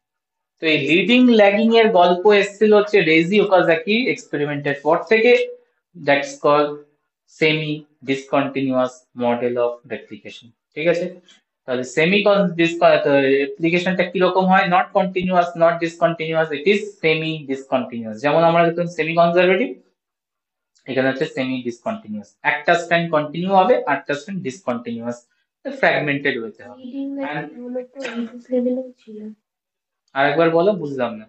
B: তো এই লিডিং ল্যাগিং এর গল্প এসেছিল হচ্ছে রেজি ওকাজাকি এক্সপেরিমেন্টের পর থেকে, that's called semi discontinuous model of replication. ঠিক আছে, তাহলে সেমি রেপ্লিকেশনটা কিরকম হয়? Not continuous, not discontinuous, it is semi discontinuous. যেমন আমরা দেখলাম সেমি কনজারভেটিভ, এখানে হচ্ছে সেমি ডিসকন্টিনিউয়াস। একটা স্ট্র্যান্ড কন্টিনিউ হবে, আরেকটা স্ট্র্যান্ড ডিসকন্টিনিউয়াস, ফ্র্যাগমেন্টেড হতে হবে।
C: লিডিং গুলো তো এইচএস লেভেলেও ছিল।
B: আরেকবার বলো, বুঝলাম না।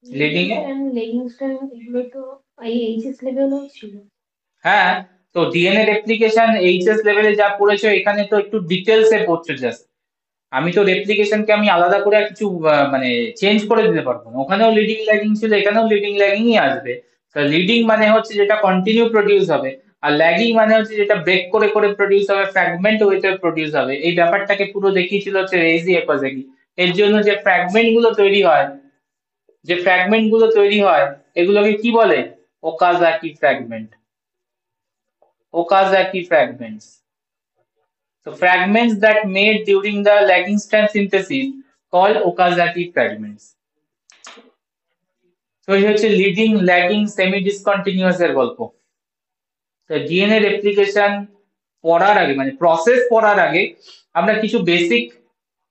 B: লিডিং এ
C: লেগিং স্ট্র্যান্ড এগুলো তো এইচএস লেভেলেও ছিল।
B: হ্যাঁ, তো ডিএনএ রেপ্লিকেশন এইচএস লেভেলে যা পড়েছো এখানে তো একটু ডিটেলসে পড়ছো জাস্ট। আমি তো রেপ্লিকেশনকে আমি আলাদা করে আর কিছু মানে চেঞ্জ করে দিতে পারবো না। ওখানেও লিডিং ল্যাগিং ছিল, এখানেও লিডিং ল্যাগিংই আসবে। তো লিডিং মানে হচ্ছে যেটা কন্টিনিউ প্রডিউস হবে, আর ল্যাগিং মানে হচ্ছে যেটা ব্রেক করে করে প্রডিউস হবে, ফ্র্যাগমেন্ট ওয়েতে প্রডিউস হবে। এই ব্যাপারটাকে পুরো দেখিয়েছিল হচ্ছে রেজি ওকাজাকি। এর জন্য যে ফ্র্যাগমেন্ট গুলো তৈরি হয়, যে ফ্র্যাগমেন্ট গুলো তৈরি হয় এগুলোকে কি বলে? Okazaki fragment. Okazaki fragments. So fragments that made during the lagging strand synthesis called Okazaki fragments. So এই হচ্ছে লিডিং ল্যাগিং সেমি ডিসকন্টিনিউয়াস এর গল্প। তো ডিএনএ রেপ্লিকেশন পড়ার আগে মানে প্রসেস পড়ার আগে আমরা কিছু বেসিক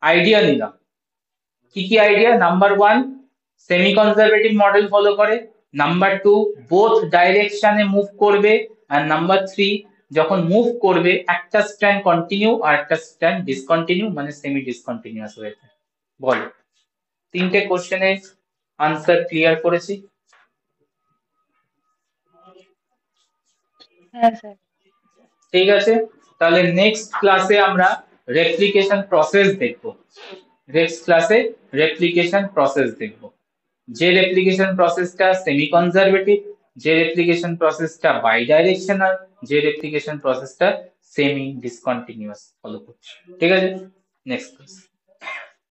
B: আইডিয়া নিলাম। কি কি idea? Number 1, semi conservative model follow করে। নাম্বার 2, বোথ ডাইরেকশনে মুভ করবে। আর নাম্বার 3, যখন মুভ করবে একটা স্ট্র্যান্ড কন্টিনিউ আর একটা স্ট্র্যান্ড ডিসকন্টিনিউ মানে সেমি ডিসকন্টিনিউয়াস হয়েছে। বলো, তিনটে কোশ্চেনের আনসার ক্লিয়ার করেছি?
A: হ্যাঁ স্যার।
B: ঠিক আছে, তাহলে নেক্সট ক্লাসে আমরা রেপ্লিকেশন প্রসেস দেখব। নেক্সট ক্লাসে রেপ্লিকেশন প্রসেস দেখব। যে রেপ্লিকেশন প্রসেসটা সেমি কনজারভেটিভ, যে রেপ্লিকেশন প্রসেসটা বাই ডাইরেকশনাল, যে রেপ্লিকেশন প্রসেসটা সেমি ডিসকন্টিনিউয়াস ফলো করছে। ঠিক আছে, নেক্সট ক্লাস।